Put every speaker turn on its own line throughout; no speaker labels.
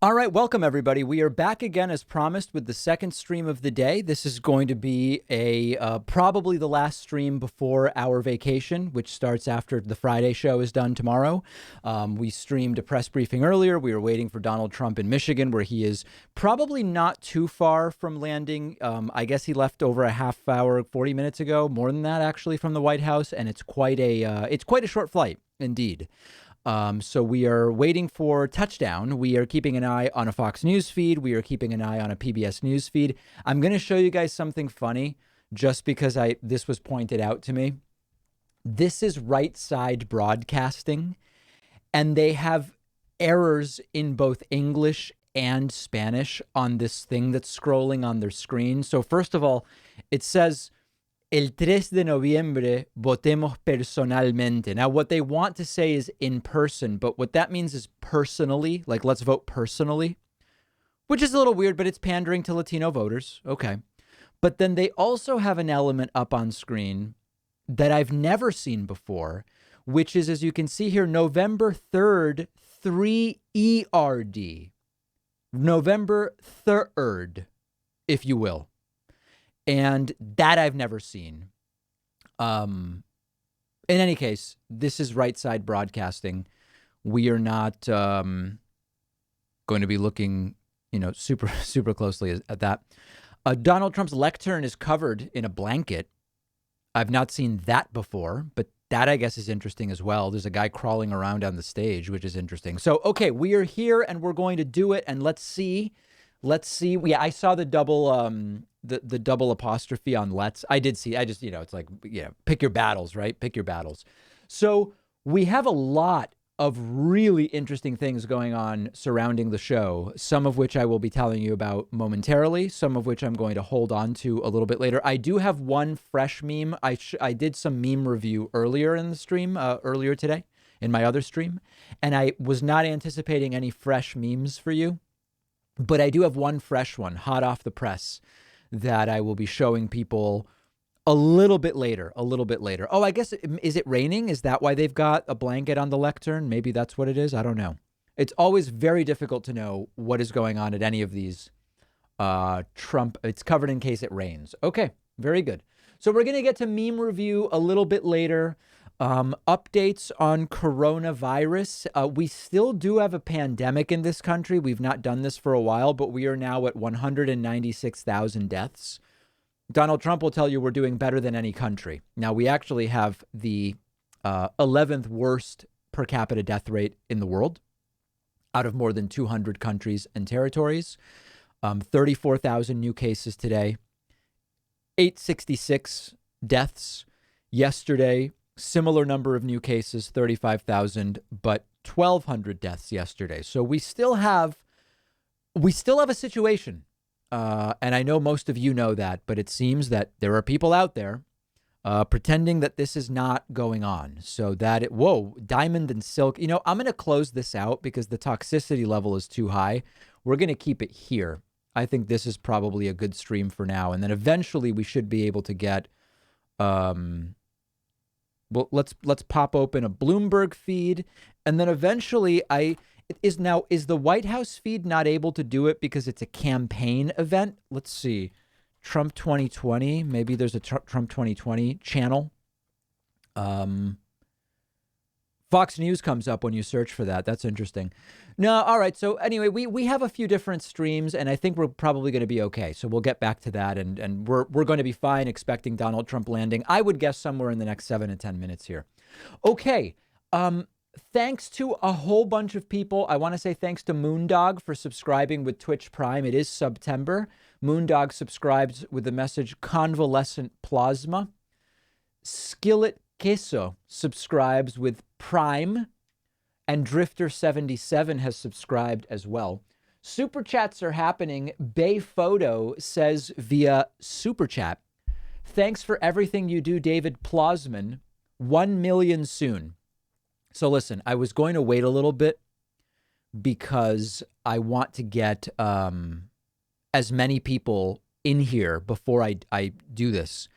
All right, welcome everybody. We are back again as promised with the second stream of the day. This is going to be probably the last stream before our vacation, which starts after the Friday show is done tomorrow. We streamed a press briefing earlier. We were waiting for Donald Trump in Michigan, where he is probably not too far from landing. I guess he left over a half hour, 40 minutes ago, more than that actually, from the White House, and it's quite a short flight indeed. So we are waiting for touchdown. We are keeping an eye on a Fox News feed. We are keeping an eye on a PBS News feed. I'm going to show you guys something funny just because this was pointed out to me. This is Right Side Broadcasting, and they have errors in both English and Spanish on this thing that's scrolling on their screen. So first of all, it says El 3 de noviembre votemos personalmente. Now, what they want to say is in person, but what that means is personally, like let's vote personally, which is a little weird, but it's pandering to Latino voters. Okay. But then they also have an element up on screen that I've never seen before, which is, as you can see here, November 3rd, 3ERD. November 3rd, if you will. And that I've never seen. In any case, this is Right Side Broadcasting. We are not going to be looking, super closely at that. Donald Trump's lectern is covered in a blanket. I've not seen that before, but that I guess is interesting as well. There's a guy crawling around on the stage, which is interesting. So, okay, we are here and we're going to do it. And let's see. Yeah, I saw the double the double apostrophe on let's. I did see. It's like, pick your battles, right? Pick your battles. So we have a lot of really interesting things going on surrounding the show, some of which I will be telling you about momentarily, some of which I'm going to hold on to a little bit later. I do have one fresh meme. I did some meme review earlier in the stream, earlier today in my other stream, and I was not anticipating any fresh memes for you. But I do have one fresh one, hot off the press, that I will be showing people a little bit later. Oh, I guess, is it raining? Is that why they've got a blanket on the lectern? Maybe that's what it is. I don't know. It's always very difficult to know what is going on at any of these Trump. It's covered in case it rains. Okay, very good. So we're going to get to meme review a little bit later. Updates on coronavirus. We still do have a pandemic in this country. We've not done this for a while, but we are now at 196,000 deaths. Donald Trump will tell you we're doing better than any country. Now, we actually have the 11th worst per capita death rate in the world out of more than 200 countries and territories. 34,000 new cases today, 866 deaths yesterday. Similar number of new cases, 35,000, but 1,200 deaths yesterday. So we still have a situation. And I know most of you know that, but it seems that there are people out there pretending that this is not going on. So that Diamond and Silk, I'm going to close this out because the toxicity level is too high. We're going to keep it here. I think this is probably a good stream for now. And then eventually we should be able to get, well, let's pop open a Bloomberg feed, and then eventually is the White House feed not able to do it because it's a campaign event? Let's see. Trump 2020. Maybe there's a Trump 2020 channel. Fox News comes up when you search for that. That's interesting. No, all right. So anyway, we have a few different streams, and I think we're probably going to be okay. So we'll get back to that, and we're going to be fine expecting Donald Trump landing. I would guess somewhere in the next 7 to 10 minutes here. Okay. Thanks to a whole bunch of people. I want to say thanks to Moondog for subscribing with Twitch Prime. It is September. Moondog subscribes with the message Convalescent Plasma. Skillet Queso subscribes with Prime, and Drifter77 has subscribed as well. Super chats are happening. Bay Photo says via Super Chat, thanks for everything you do, David Plasman. 1 million soon. So listen, I was going to wait a little bit because I want to get as many people in here before I do this.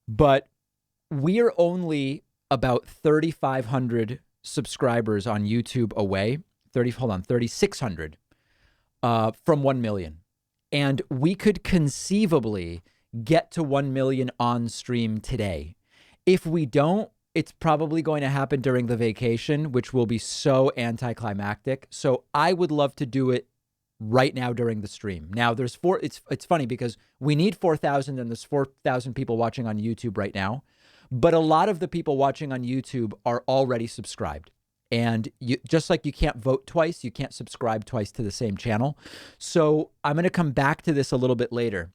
But we are only about 3,500 subscribers on YouTube away. 3,600 from 1 million. And we could conceivably get to 1 million on stream today. If we don't, it's probably going to happen during the vacation, which will be so anticlimactic. So I would love to do it right now during the stream. Now there's it's funny because we need 4,000 and there's 4,000 people watching on YouTube right now. But a lot of the people watching on YouTube are already subscribed. And just like you can't vote twice, you can't subscribe twice to the same channel. So I'm going to come back to this a little bit later.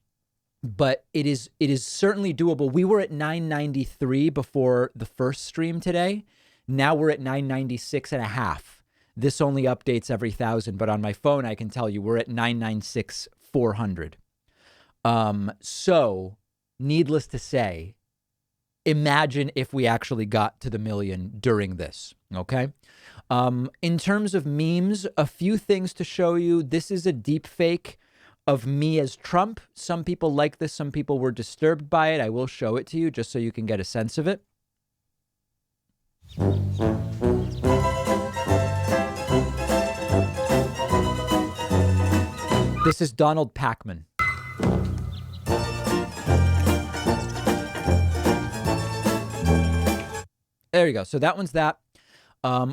But it is certainly doable. We were at 993 before the first stream today. Now we're at 996 and a half. This only updates every 1,000, but on my phone, I can tell you we're at 996, 400. So needless to say, imagine if we actually got to the million during this. Okay. In terms of memes, a few things to show you. This is a deep fake of me as Trump. Some people like this. Some people were disturbed by it. I will show it to you just so you can get a sense of it. This is Donald Pacman. There you go. So that one's that.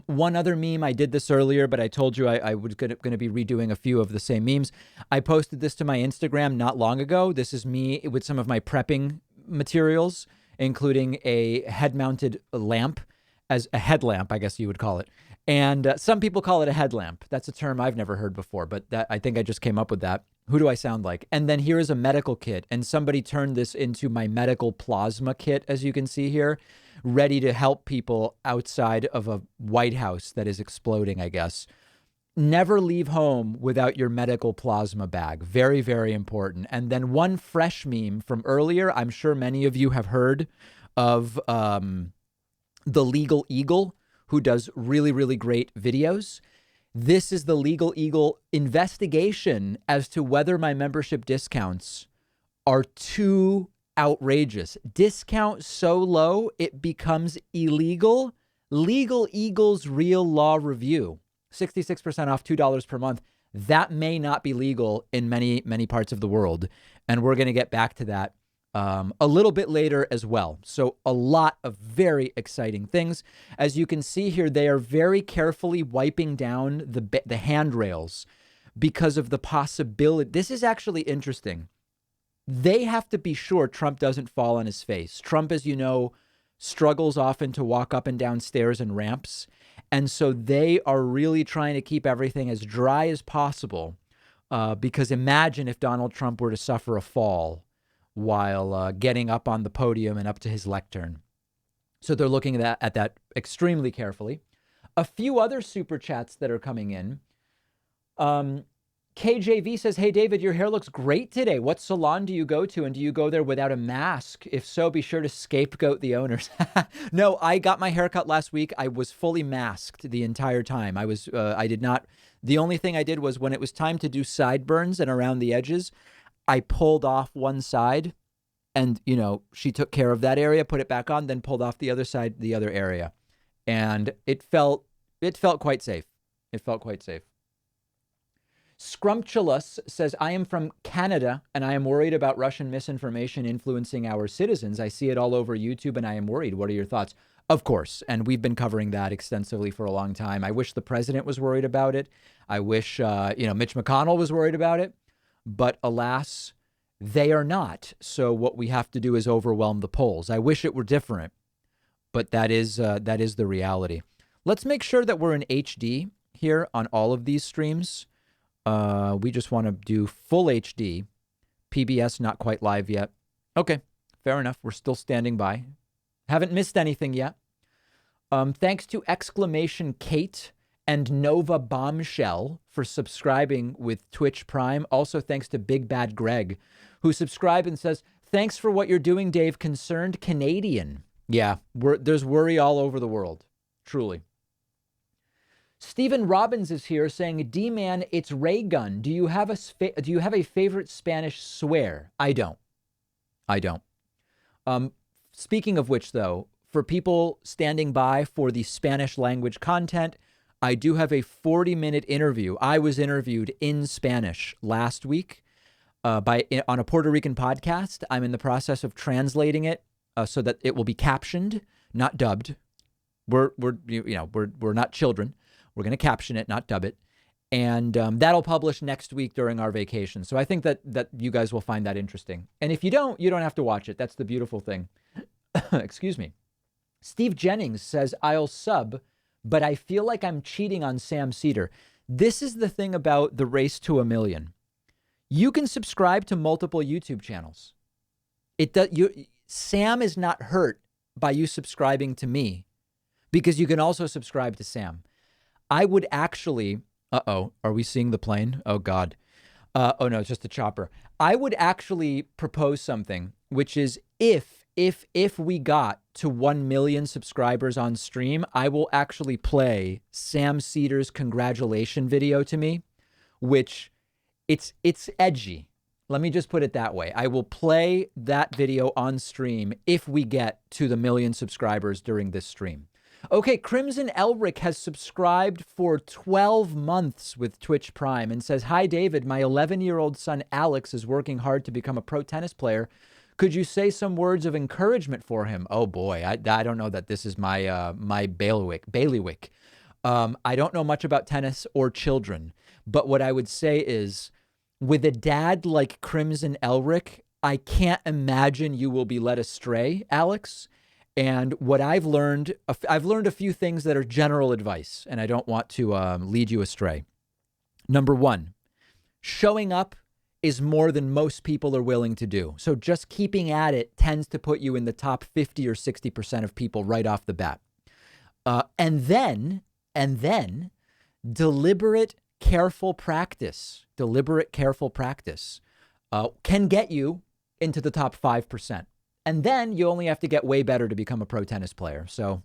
One other meme, I did this earlier, but I told you I was going to be redoing a few of the same memes. I posted this to my Instagram not long ago. This is me with some of my prepping materials, including a head-mounted lamp, as a headlamp, I guess you would call it. And some people call it a headlamp. That's a term I've never heard before, but I think I just came up with that. Who do I sound like? And then here is a medical kit. And somebody turned this into my medical plasma kit, as you can see here, ready to help people outside of a White House that is exploding, I guess. Never leave home without your medical plasma bag. Very, very important. And then one fresh meme from earlier. I'm sure many of you have heard of the Legal Eagle, who does really, really great videos. This is the Legal Eagle investigation as to whether my membership discounts are too outrageous. Discount so low, it becomes illegal. Legal Eagle's Real Law Review, 66% off, $2 per month. That may not be legal in many, many parts of the world. And we're going to get back to that a little bit later as well. So a lot of very exciting things. As you can see here, they are very carefully wiping down the handrails because of the possibility. This is actually interesting. They have to be sure Trump doesn't fall on his face. Trump, as you know, struggles often to walk up and down stairs and ramps. And so they are really trying to keep everything as dry as possible because imagine if Donald Trump were to suffer a fall while getting up on the podium and up to his lectern. So they're looking at that extremely carefully. A few other super chats that are coming in. KJV says, hey, David, your hair looks great today. What salon do you go to? And do you go there without a mask? If so, be sure to scapegoat the owners. No, I got my haircut last week. I was fully masked the entire time. I did not. The only thing I did was when it was time to do sideburns and around the edges, I pulled off one side and, you know, she took care of that area, put it back on, then pulled off the other side, the other area. And it felt quite safe. It felt quite safe. Scrumptious says, I am from Canada and I am worried about Russian misinformation influencing our citizens. I see it all over YouTube and I am worried. What are your thoughts? Of course. And we've been covering that extensively for a long time. I wish the president was worried about it. I wish, Mitch McConnell was worried about it. But alas, they are not. So what we have to do is overwhelm the polls. I wish it were different, but that is the reality. Let's make sure that we're in HD here on all of these streams. We just want to do full HD. PBS not quite live yet. Okay, fair enough. We're still standing by. Haven't missed anything yet. Thanks to Exclamation Kate and Nova Bombshell for subscribing with Twitch Prime. Also, thanks to Big Bad Greg, who subscribed and says, thanks for what you're doing, Dave. Concerned Canadian. Yeah, there's worry all over the world. Truly. Stephen Robbins is here saying, D-Man, it's Ray Gun. Do you have a favorite Spanish swear? I don't. Speaking of which, though, for people standing by for the Spanish language content, I do have a 40-minute interview. I was interviewed in Spanish last week on a Puerto Rican podcast. I'm in the process of translating it so that it will be captioned, not dubbed. We're not children. We're going to caption it, not dub it. And that'll publish next week during our vacation. So I think that you guys will find that interesting. And if you don't have to watch it. That's the beautiful thing. Excuse me. Steve Jennings says, I'll sub, but I feel like I'm cheating on Sam Seder. This is the thing about the race to 1 million. You can subscribe to multiple YouTube channels. Sam is not hurt by you subscribing to me because you can also subscribe to Sam. I would actually, are we seeing the plane? Oh God. Oh no, it's just a chopper. I would actually propose something, which is if we got to 1 million subscribers on stream, I will actually play Sam Seder's congratulation video to me, which it's edgy. Let me just put it that way. I will play that video on stream if we get to the 1 million subscribers during this stream. Okay, Crimson Elric has subscribed for 12 months with Twitch Prime and says, hi, David, my 11-year-old son Alex is working hard to become a pro tennis player. Could you say some words of encouragement for him? Oh boy, I don't know that this is my bailiwick. I don't know much about tennis or children, but what I would say is, with a dad like Crimson Elric, I can't imagine you will be led astray, Alex. And what I've learned a few things that are general advice, and I don't want to lead you astray. Number one, showing up is more than most people are willing to do. So just keeping at it tends to put you in the top 50 or 60% of people right off the bat. And then deliberate, careful practice can get you into the top 5%. And then you only have to get way better to become a pro tennis player. So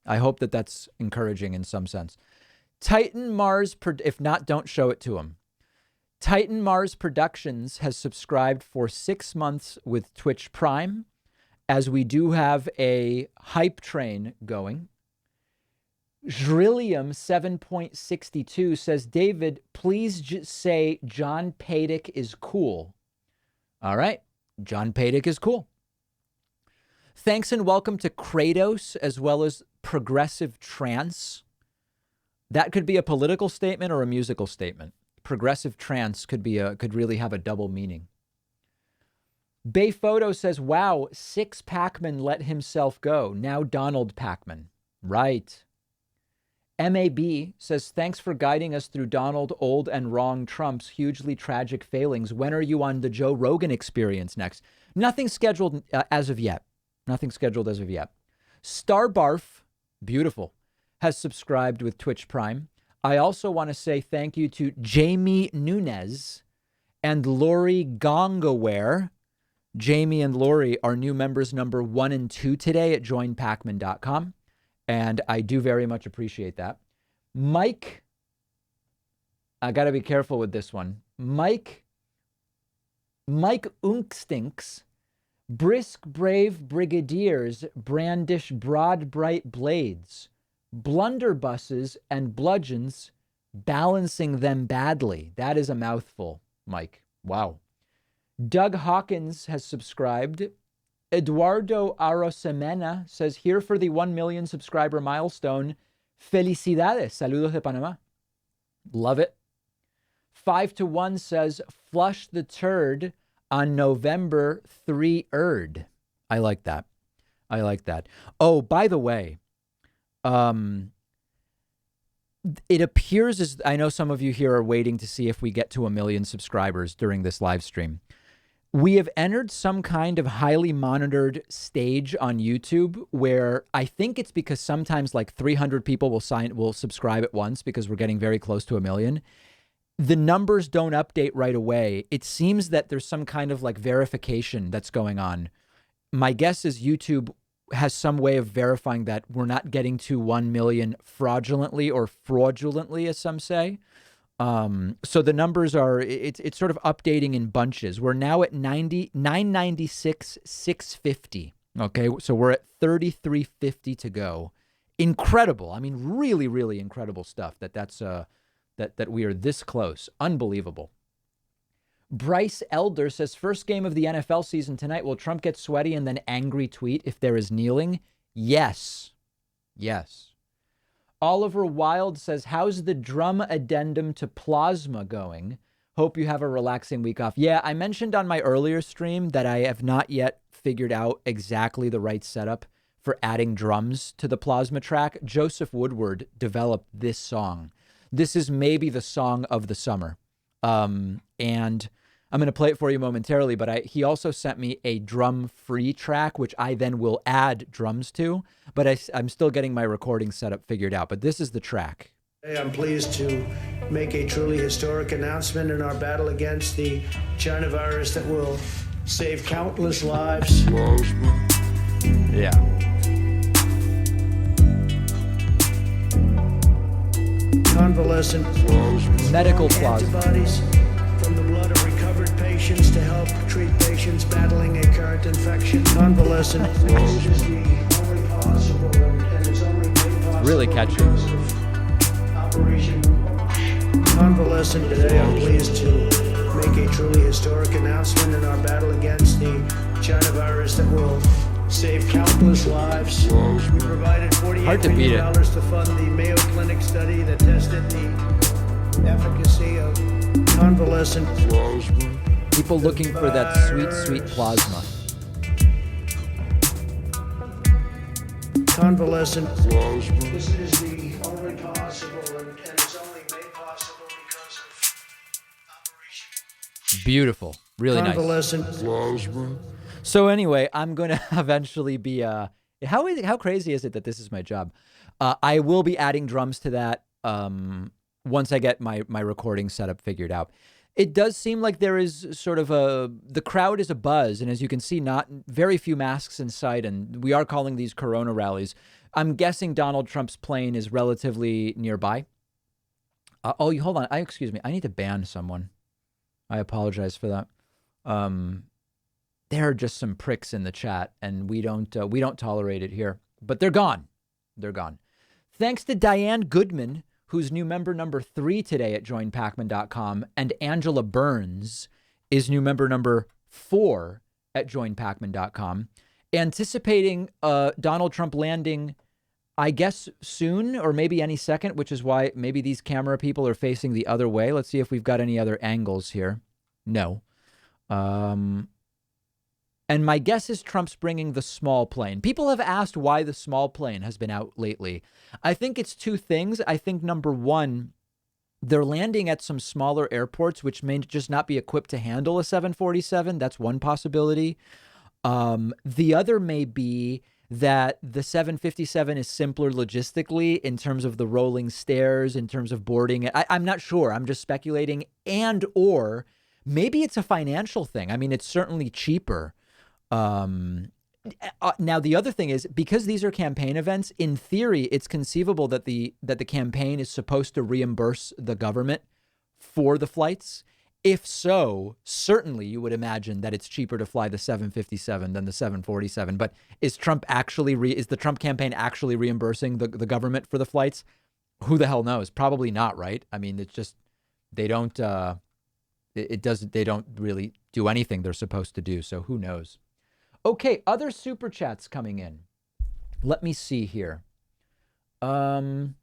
I hope that that's encouraging in some sense. Titan Mars, if not, don't show it to him. Titan Mars Productions has subscribed for 6 months with Twitch Prime, as we do have a hype train going. Drillium 7.62 says, David, please say John Padick is cool. All right. John Padick is cool. Thanks and welcome to Kratos, as well as Progressive Trance. That could be a political statement or a musical statement. Progressive trance could really have a double meaning. Bay Photo says, wow, 6 Pac-Man let himself go. Now Donald Pac-Man. Right. MAB says, thanks for guiding us through Donald old and wrong Trump's hugely tragic failings. When are you on the Joe Rogan Experience next? Nothing scheduled as of yet. Starbarf, beautiful, has subscribed with Twitch Prime. I also want to say thank you to Jamie Nunez and Lori Gongaware. Jamie and Lori are new members number 1 and 2 today at joinpacman.com. And I do very much appreciate that. Mike, I got to be careful with this one. Mike Unkstinks, brisk, brave brigadiers brandish broad, bright blades. Blunderbusses and bludgeons, balancing them badly. That is a mouthful, Mike. Wow. Doug Hawkins has subscribed. Eduardo Arosemena says, here for the 1 million subscriber milestone. Felicidades. Saludos de Panama. Love it. 5-1 says, flush the turd on November 3rd. I like that. Oh, by the way, it appears as I know some of you here are waiting to see if we get to 1 million subscribers during this live stream. We have entered some kind of highly monitored stage on YouTube where I think it's because sometimes like 300 people will subscribe at once because we're getting very close to 1 million. The numbers don't update right away. It seems that there's some kind of like verification that's going on. My guess is YouTube has some way of verifying that we're not getting to 1 million fraudulently, as some say. So the numbers are, it's sort of updating in bunches. We're now at 996,650. Okay. So we're at 3,350 to go incredible. I mean, really, really incredible stuff that we are this close. Unbelievable. Bryce Elder says, first game of the NFL season tonight. Will Trump get sweaty and then angry tweet if there is kneeling? Yes. Yes. Oliver Wilde says, how's the drum addendum to plasma going? Hope you have a relaxing week off. Yeah, I mentioned on my earlier stream that I have not yet figured out exactly the right setup for adding drums to the plasma track. Joseph Woodward developed this song. This is maybe the song of the summer. And I'm going to play it for you momentarily, but he also sent me a drum-free track, which I then will add drums to, but I'm still getting my recording setup figured out. But this is the track.
Today I'm pleased to make a truly historic announcement in our battle against the China virus that will save countless lives.
Yeah.
Convalescent
medical plasma.
Antibodies from the blood of recovered patients to help treat patients battling a current infection. Convalescent is the only possible and it's only made possible
really catchy.
because of Operation Convalescent. Today I'm pleased to make a truly historic announcement in our battle against the China virus that will save countless lives. We provided $48 million to fund the Mayo Clinic study that tested the efficacy of convalescent plasma.
People looking for that sweet, sweet plasma.
Convalescent plasma. This is the only possible, and it's only made possible because of Operation.
Beautiful. Really nice.
Convalescent plasma.
So anyway, I'm going to eventually be, how crazy is it that this is my job? I will be adding drums to that once I get my recording setup figured out. It does seem like there is sort of the crowd is a buzz. And as you can see, not very few masks in sight. And we are calling these Corona rallies. I'm guessing Donald Trump's plane is relatively nearby. Hold on. Excuse me. I need to ban someone. I apologize for that. There are just some pricks in the chat, and we don't tolerate it here. But they're gone. They're gone. Thanks to Diane Goodman, who's new member number 3 today at joinpacman.com, and Angela Burns is new member number 4 at joinpacman.com. Anticipating Donald Trump landing, I guess, soon or maybe any second, which is why maybe these camera people are facing the other way. Let's see if we've got any other angles here. No. And my guess is Trump's bringing the small plane. People have asked why the small plane has been out lately. I think it's two things. I think number one, they're landing at some smaller airports, which may just not be equipped to handle a 747. That's one possibility. The other may be that the 757 is simpler logistically in terms of the rolling stairs, in terms of boarding. I'm not sure. I'm just speculating. And or maybe it's a financial thing. I mean, it's certainly cheaper. Now, the other thing is, because these are campaign events, in theory, it's conceivable that the campaign is supposed to reimburse the government for the flights. If so, certainly you would imagine that it's cheaper to fly the 757 than the 747. But is the Trump campaign actually reimbursing the government for the flights? Who the hell knows? Probably not, right? I mean, it's just they don't really do anything they're supposed to do. So who knows? Okay, other super chats coming in. Let me see here. Leanne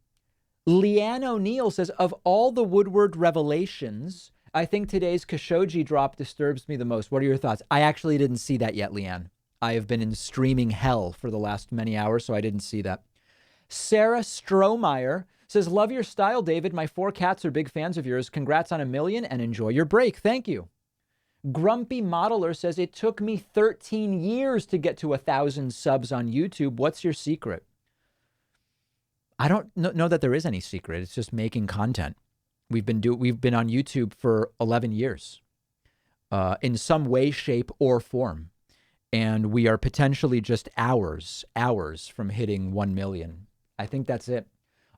O'Neill says, of all the Woodward revelations, I think today's Khashoggi drop disturbs me the most. What are your thoughts? I actually didn't see that yet, Leanne. I have been in streaming hell for the last many hours, so I didn't see that. Sarah Strohmeyer says, love your style, David. My 4 cats are big fans of yours. Congrats on 1 million and enjoy your break. Thank you. Grumpy Modeler says, it took me 13 years to get to 1,000 subs on YouTube. What's your secret? I don't know that there is any secret. It's just making content. We've been on YouTube for 11 years, in some way, shape, or form. And we are potentially just hours from hitting 1 million. I think that's it.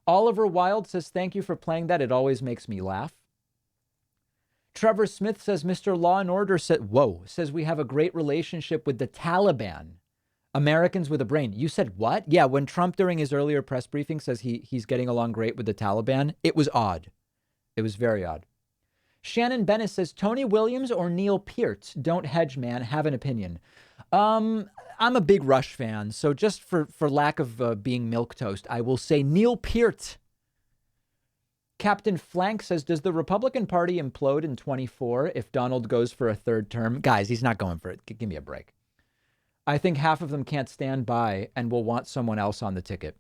Oliver Wilde says, thank you for playing that. It always makes me laugh. Trevor Smith says, Mr. Law and Order says we have a great relationship with the Taliban. Americans with a brain. You said what? Yeah, when Trump during his earlier press briefing says he's getting along great with the Taliban, it was odd. It was very odd. Shannon Bennett says, Tony Williams or Neil Peart? Don't hedge, man. Have an opinion. I'm a big Rush fan, so just for lack of being milquetoast, I will say Neil Peart. Captain Flank says, does the Republican Party implode in 24 if Donald goes for a third term? Guys, he's not going for it. Give me a break. I think half of them can't stand by and will want someone else on the ticket.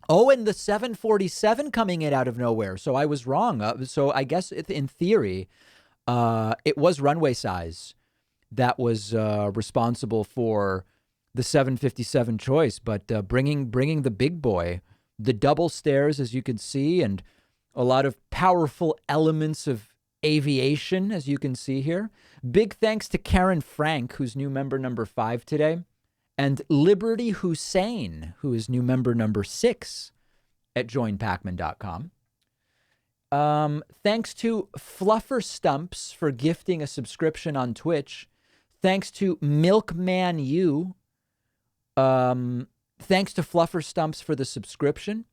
Oh, and the 747 coming in out of nowhere. So I was wrong. So I guess in theory, it was runway size that was responsible for the 757 choice. But bringing the big boy, the double stairs, as you can see, and a lot of powerful elements of aviation, as you can see here. Big thanks to Karen Frank, who's new member number 5 today, and Liberty Hussein, who is new member number 6 at joinpacman.com. Thanks to Fluffer Stumps for gifting a subscription on Twitch. Thanks to Milkman U. Thanks to Fluffer Stumps for the subscription.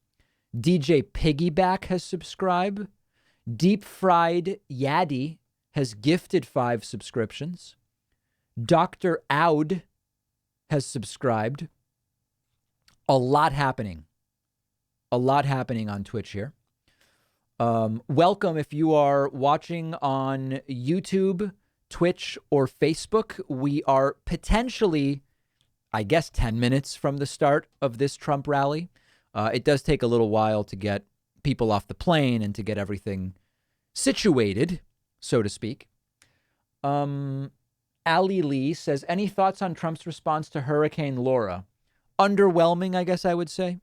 DJ Piggyback has subscribed. Deep Fried Yaddy has gifted 5 subscriptions. Dr. Aud has subscribed. A lot happening. A lot happening on Twitch here. Welcome if you are watching on YouTube, Twitch, or Facebook. We are potentially, I guess, 10 minutes from the start of this Trump rally. It does take a little while to get people off the plane and to get everything situated, so to speak. Ali Lee says, any thoughts on Trump's response to Hurricane Laura? Underwhelming, I guess I would say.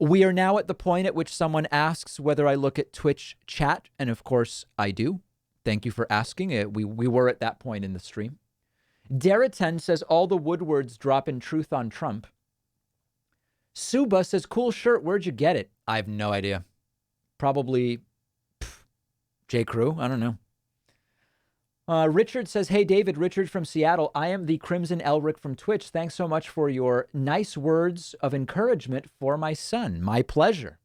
We are now at the point at which someone asks whether I look at Twitch chat, and of course I do. Thank you for asking. We were at that point in the stream. Daratan says, all the Woodwards drop in truth on Trump. Suba says, cool shirt, where'd you get it? I have no idea. Probably J. Crew, I don't know. Richard says, hey, David, Richard from Seattle. I am the Crimson Elric from Twitch. Thanks so much for your nice words of encouragement for my son. My pleasure.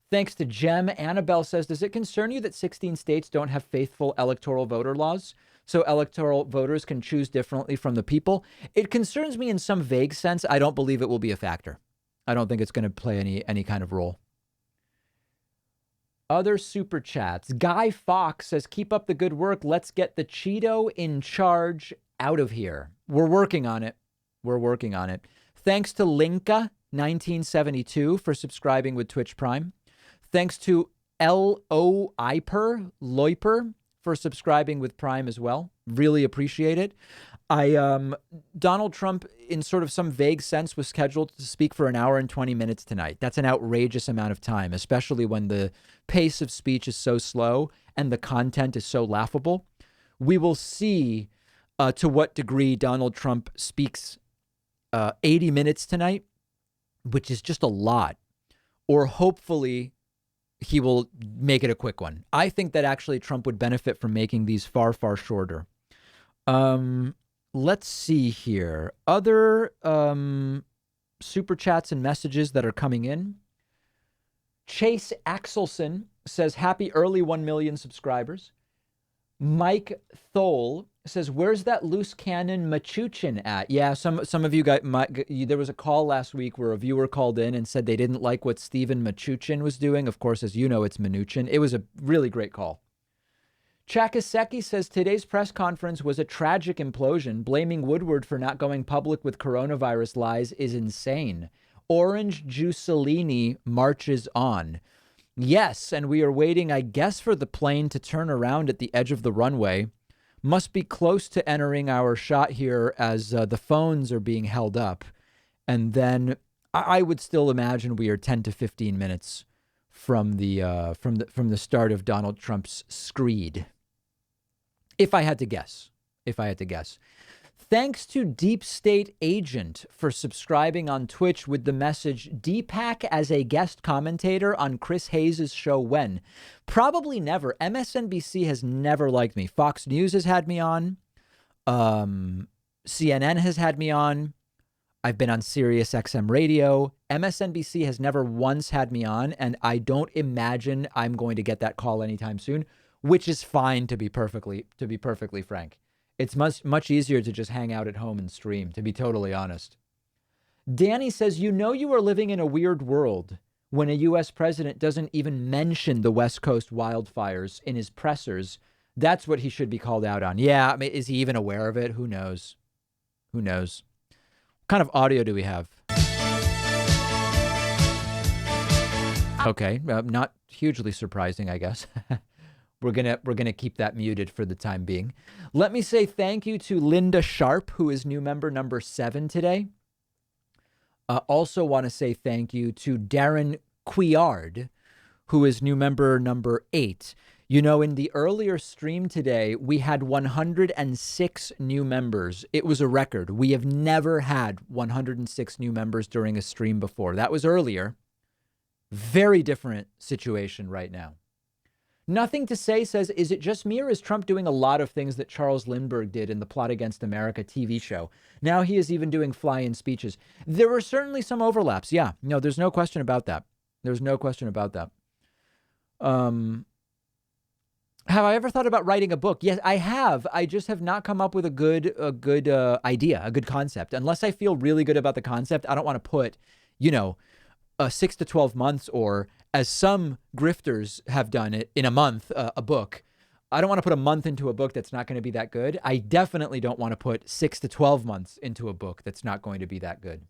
Thanks to Jem. Annabelle says, does it concern you that 16 states don't have faithful electoral voter laws so electoral voters can choose differently from the people? It concerns me in some vague sense. I don't believe it will be a factor. I don't think it's going to play any kind of role. Other super chats. Guy Fox says, keep up the good work. Let's get the Cheeto in charge out of here. We're working on it. We're working on it. Thanks to Linka 1972 for subscribing with Twitch Prime. Thanks to L.O. Loiper for subscribing with Prime as well. Really appreciate it. Donald Trump, in sort of some vague sense, was scheduled to speak for 1 hour and 20 minutes tonight. That's an outrageous amount of time, especially when the pace of speech is so slow and the content is so laughable. We will see to what degree Donald Trump speaks 80 minutes tonight, which is just a lot, or hopefully he will make it a quick one. I think that actually Trump would benefit from making these far, far shorter. Let's see here. Other super chats and messages that are coming in. Chase Axelson says, happy early 1 million subscribers. Mike Thole says, where's that loose cannon Machuchin at? Yeah, some of you got, there was a call last week where a viewer called in and said they didn't like what Stephen Machuchin was doing. Of course, as you know, it's Mnuchin. It was a really great call. Chakaseki says, today's press conference was a tragic implosion. Blaming Woodward for not going public with coronavirus lies is insane. Orange Juicellini marches on. Yes, and we are waiting, I guess, for the plane to turn around at the edge of the runway. Must be close to entering our shot here as the phones are being held up. And then I would still imagine we are 10 to 15 minutes from the start of Donald Trump's screed. If I had to guess. Thanks to Deep State Agent for subscribing on Twitch with the message, Deepak as a guest commentator on Chris Hayes' show when? Probably never. MSNBC has never liked me. Fox News has had me on. CNN has had me on. I've been on Sirius XM radio. MSNBC has never once had me on, and I don't imagine I'm going to get that call anytime soon, which is fine, to be perfectly frank. It's much easier to just hang out at home and stream, to be totally honest. Danny says, you are living in a weird world when a U.S. president doesn't even mention the West Coast wildfires in his pressers. That's what he should be called out on. Yeah, I mean, is he even aware of it? Who knows? Who knows? What kind of audio do we have? Okay, not hugely surprising, I guess. We're gonna keep that muted for the time being. Let me say thank you to Linda Sharp, who is new member number 7 today. Also want to say thank you to Darren Couillard, who is new member number 8. You know, in the earlier stream today, we had 106 new members. It was a record. We have never had 106 new members during a stream before. That was earlier. Very different situation right now. Nothing to say says, is it just me or is Trump doing a lot of things that Charles Lindbergh did in the Plot Against America TV show? Now he is even doing fly-in speeches. There were certainly some overlaps. Yeah, no, there's no question about that. There's no question about that. Have I ever thought about writing a book? Yes, I have. I just have not come up with a good idea, a good concept. Unless I feel really good about the concept, I don't want to put, 6 to 12 months, or as some grifters have done it, in a month, a book. I don't want to put a month into a book that's not going to be that good. I definitely don't want to put 6 to 12 months into a book that's not going to be that good.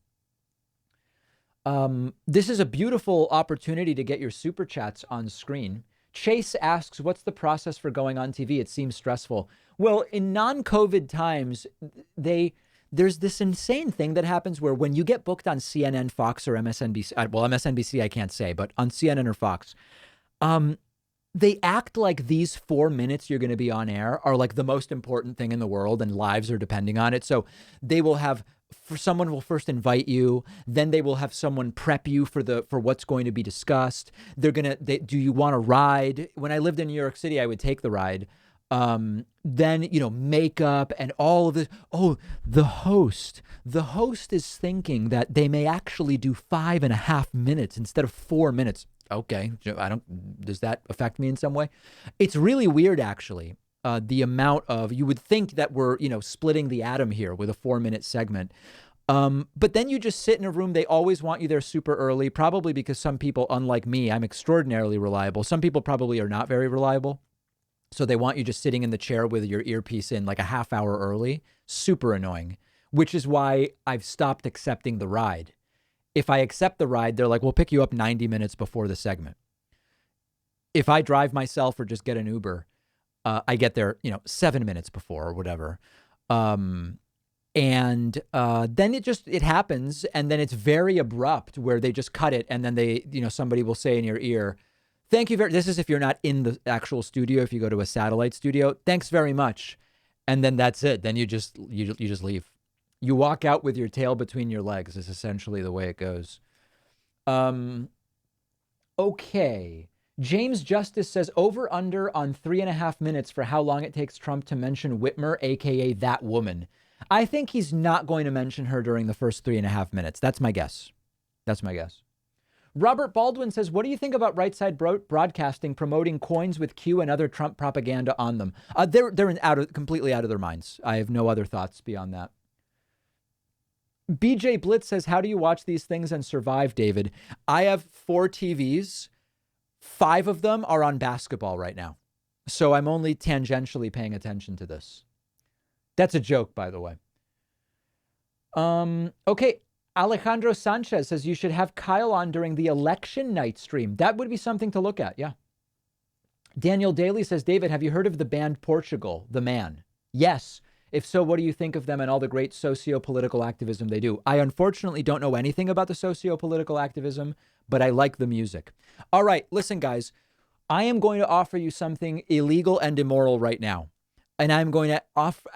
This is a beautiful opportunity to get your super chats on screen. Chase asks, what's the process for going on TV? It seems stressful. Well, in non-COVID times, there's this insane thing that happens where when you get booked on CNN, Fox, or MSNBC, well, MSNBC, I can't say, but on CNN or Fox, they act like these 4 minutes you're going to be on air are like the most important thing in the world and lives are depending on it. So they will have, someone will first invite you, then they will have someone prep you for what's going to be discussed. Do you want to ride? When I lived in New York City, I would take the ride. Then, makeup and all of this. Oh, the host is thinking that they may actually do 5.5 minutes instead of 4 minutes. Okay. Does that affect me in some way? It's really weird, actually. The amount of, you would think that we're, splitting the atom here with a 4-minute segment. But then you just sit in a room. They always want you there super early, probably because some people, unlike me, I'm extraordinarily reliable. Some people probably are not very reliable. So they want you just sitting in the chair with your earpiece in like a half hour early. Super annoying, which is why I've stopped accepting the ride. If I accept the ride, they're like, we'll pick you up 90 minutes before the segment. If I drive myself or just get an Uber, I get there, 7 minutes before or whatever. And then it happens. And then it's very abrupt where they just cut it. And then somebody will say in your ear, thank you this is if you're not in the actual studio, if you go to a satellite studio, thanks very much. And then that's it. Then you just leave. You walk out with your tail between your legs is essentially the way it goes. Okay. James Justice says over under on 3.5 minutes for how long it takes Trump to mention Whitmer, aka that woman. I think he's not going to mention her during the first 3.5 minutes. That's my guess. Robert Baldwin says, what do you think about Right Side Broadcasting promoting coins with Q and other Trump propaganda on them? They're completely out of their minds. I have no other thoughts beyond that. BJ Blitz says, how do you watch these things and survive, David? I have 4 TVs. 5 of them are on basketball right now. So I'm only tangentially paying attention to this. That's a joke, by the way. Okay. Alejandro Sanchez says you should have Kyle on during the election night stream. That would be something to look at. Yeah. Daniel Daly says, David, have you heard of the band Portugal, The Man? Yes. If so, what do you think of them and all the great socio-political activism they do? I unfortunately don't know anything about the socio-political activism, but I like the music. All right. Listen, guys, I am going to offer you something illegal and immoral right now. And I'm going to offer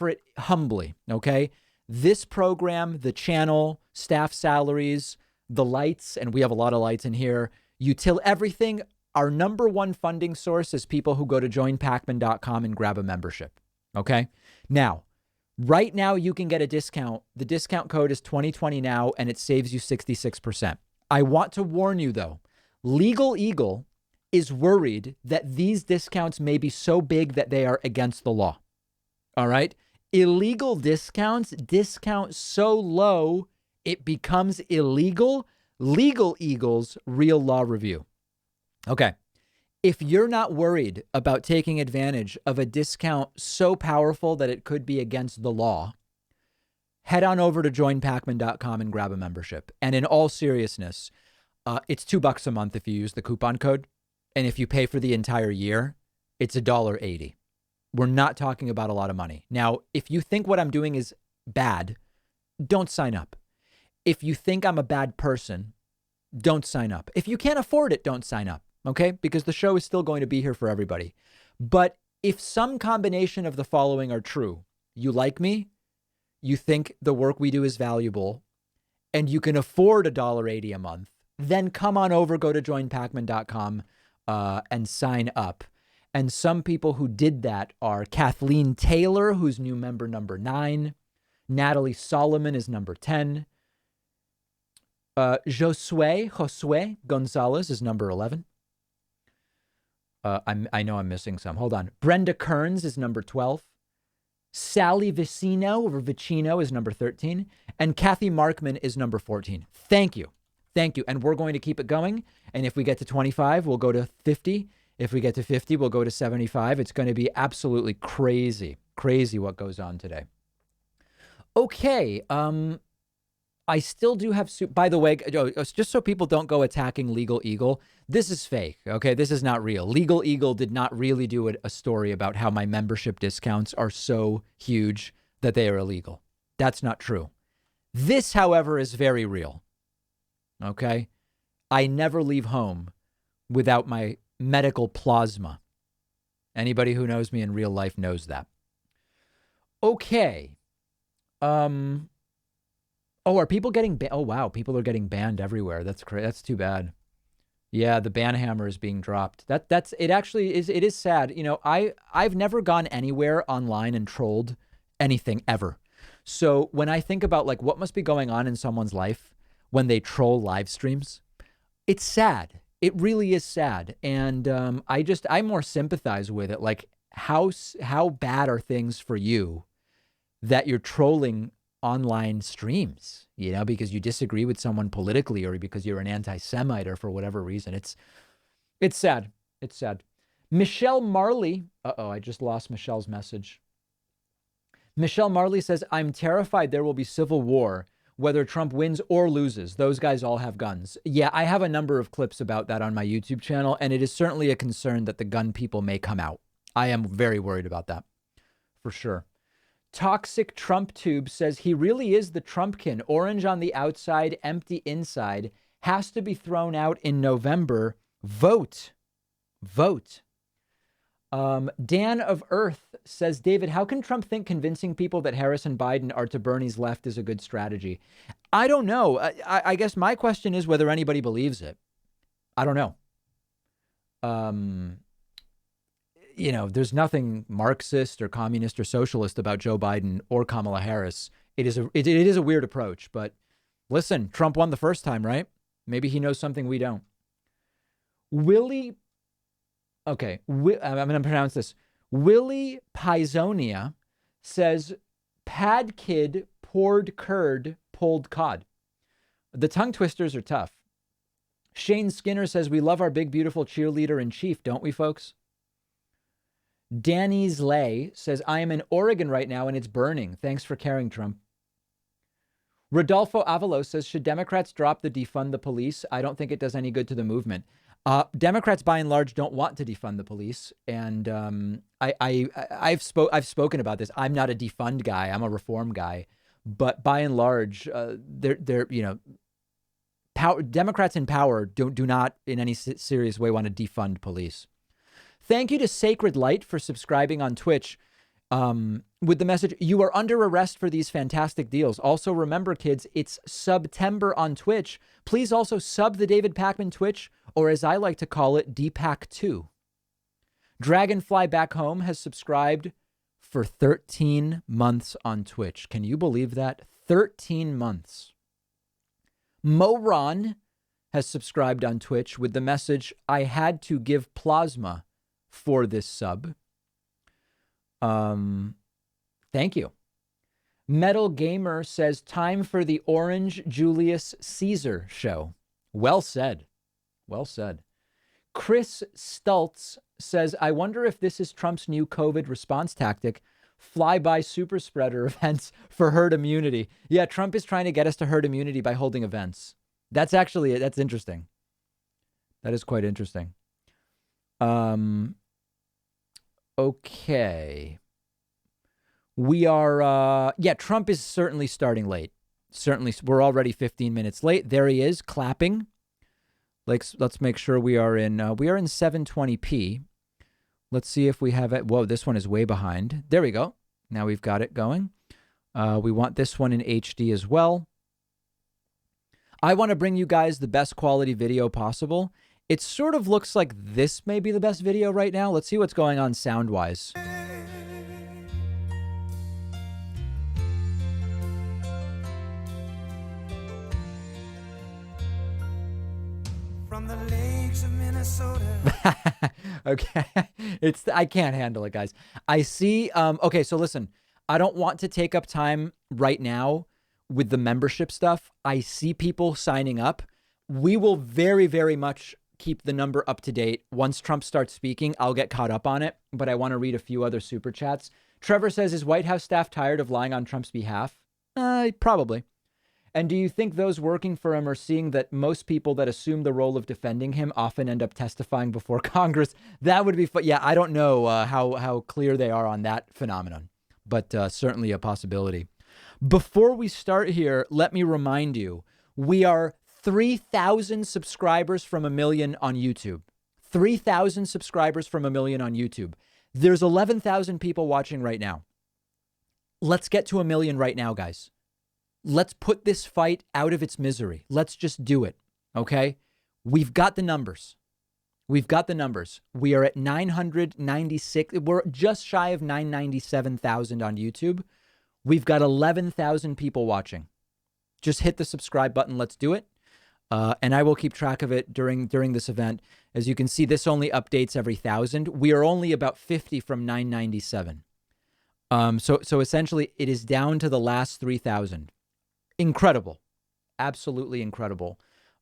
it humbly. Okay. This program, the channel, staff salaries, the lights, and we have a lot of lights in here, everything, our number one funding source is people who go to joinpacman.com and grab a membership. Okay. Now, Right now, you can get a discount. The discount code is 2020 now, and it saves you 66%. I want to warn you, though. Legal Eagle is worried that these discounts may be so big that they are against the law. All right? Illegal discounts discount so low, it becomes illegal. Legal Eagle's Real Law Review. Okay. If you're not worried about taking advantage of a discount so powerful that it could be against the law, head on over to joinpacman.com and grab a membership. And in all seriousness, it's $2 a month if you use the coupon code. And if you pay for the entire year, it's $1.80. We're not talking about a lot of money. Now, if you think what I'm doing is bad, don't sign up. If you think I'm a bad person, don't sign up. If you can't afford it, don't sign up. Okay? Because the show is still going to be here for everybody. But if some combination of the following are true, you like me, you think the work we do is valuable, and you can afford $1.80 a month, then come on over, go to joinpacman.com and sign up. And some people who did that are Kathleen Taylor, who's new member number 9. Natalie Solomon is number 10. Josue Gonzalez is number 11. I know I'm missing some. Hold on. Brenda Kearns is number 12. Sally Vicino is number 13. And Kathy Markman is number 14. Thank you. Thank you. And we're going to keep it going. And if we get to 25, we'll go to 50. If we get to 50, we'll go to 75. It's going to be absolutely crazy. Crazy what goes on today. Okay. I still do have, by the way, just so people don't go attacking Legal Eagle, this is fake, okay? This is not real. Legal Eagle did not really do a story about how my membership discounts are so huge that they are illegal. That's not true. This, however, is very real, okay? I never leave home without my medical plasma. Anybody who knows me in real life knows that. Okay. Oh, are people getting banned? Oh, wow. People are getting banned everywhere. That's crazy. That's too bad. Yeah, the ban hammer is being dropped. That's it. Actually, it is sad. You know, I've never gone anywhere online and trolled anything ever. So when I think about like what must be going on in someone's life when they troll live streams, it's sad. It really is sad. And I more sympathize with it. Like how bad are things for you that you're trolling online streams, you know, because you disagree with someone politically or because you're an anti-Semite or for whatever reason. It's sad. It's sad. Michelle Marley. I just lost Michelle's message. Michelle Marley says, I'm terrified there will be civil war, whether Trump wins or loses. Those guys all have guns. Yeah, I have a number of clips about that on my YouTube channel, and it is certainly a concern that the gun people may come out. I am very worried about that, for sure. Toxic Trump Tube says he really is the Trumpkin. Orange on the outside, empty inside. Has to be thrown out in November. Vote. Vote. Dan of Earth says, David, how can Trump think convincing people that Harris and Biden are to Bernie's left is a good strategy? I don't know. I guess my question is whether anybody believes it. I don't know. You know, there's nothing Marxist or communist or socialist about Joe Biden or Kamala Harris. It is a weird approach, but listen, Trump won the first time, right? Maybe he knows something we don't. I'm going to pronounce this. Willie Pizonia says, Pad Kid poured curd, pulled cod. The tongue twisters are tough. Shane Skinner says, we love our big, beautiful cheerleader in chief, don't we, folks? Danny Zlay says, I am in Oregon right now and it's burning. Thanks for caring, Trump. Rodolfo Avalos says, should Democrats drop the defund the police? I don't think it does any good to the movement. Democrats, by and large, don't want to defund the police. And I've spoken about this. I'm not a defund guy. I'm a reform guy. But by and large, Democrats in power do not in any serious way want to defund police. Thank you to Sacred Light for subscribing on Twitch with the message, you are under arrest for these fantastic deals. Also, remember, kids, it's September on Twitch. Please also sub the David Pakman Twitch, or as I like to call it, DPAC2. Dragonfly Back Home has subscribed for 13 months on Twitch. Can you believe that? 13 months. Moron has subscribed on Twitch with the message, I had to give plasma for this sub. Thank you. Metal Gamer says, time for the Orange Julius Caesar show. Well said. Well said. Chris Stultz says, I wonder if this is Trump's new COVID response tactic, fly-by super spreader events for herd immunity. Yeah, Trump is trying to get us to herd immunity by holding events. That's actually, that's interesting. That is quite interesting. Okay. We are, Trump is certainly starting late. Certainly, we're already 15 minutes late. There he is, clapping. Let's make sure we are in 720p. Let's see if we have it. Whoa, this one is way behind. There we go. Now we've got it going. We want this one in HD as well. I want to bring you guys the best quality video possible. It sort of looks like this may be the best video right now. Let's see what's going on sound-wise.
From the lakes of Minnesota.
Okay. I can't handle it, guys. I see. Okay, so listen, I don't want to take up time right now with the membership stuff. I see people signing up. We will very, very much keep the number up to date. Once Trump starts speaking, I'll get caught up on it, but I want to read a few other super chats. Trevor says, is White House staff tired of lying on Trump's behalf? Probably. And do you think those working for him are seeing that most people that assume the role of defending him often end up testifying before Congress? That would be fun. Yeah, I don't know how clear they are on that phenomenon, but certainly a possibility. Before we start here, let me remind you, we are 3,000 subscribers from 1 million on YouTube. 3,000 subscribers from 1 million on YouTube. There's 11,000 people watching right now. Let's get to 1 million right now, guys. Let's put this fight out of its misery. Let's just do it, okay? We've got the numbers. We've got the numbers. We are at 996. We're just shy of 997,000 on YouTube. We've got 11,000 people watching. Just hit the subscribe button. Let's do it. And I will keep track of it during this event. As you can see, this only updates every 1,000. We are only about 50 from 997. So essentially, it is down to the last 3,000. Incredible. Absolutely incredible.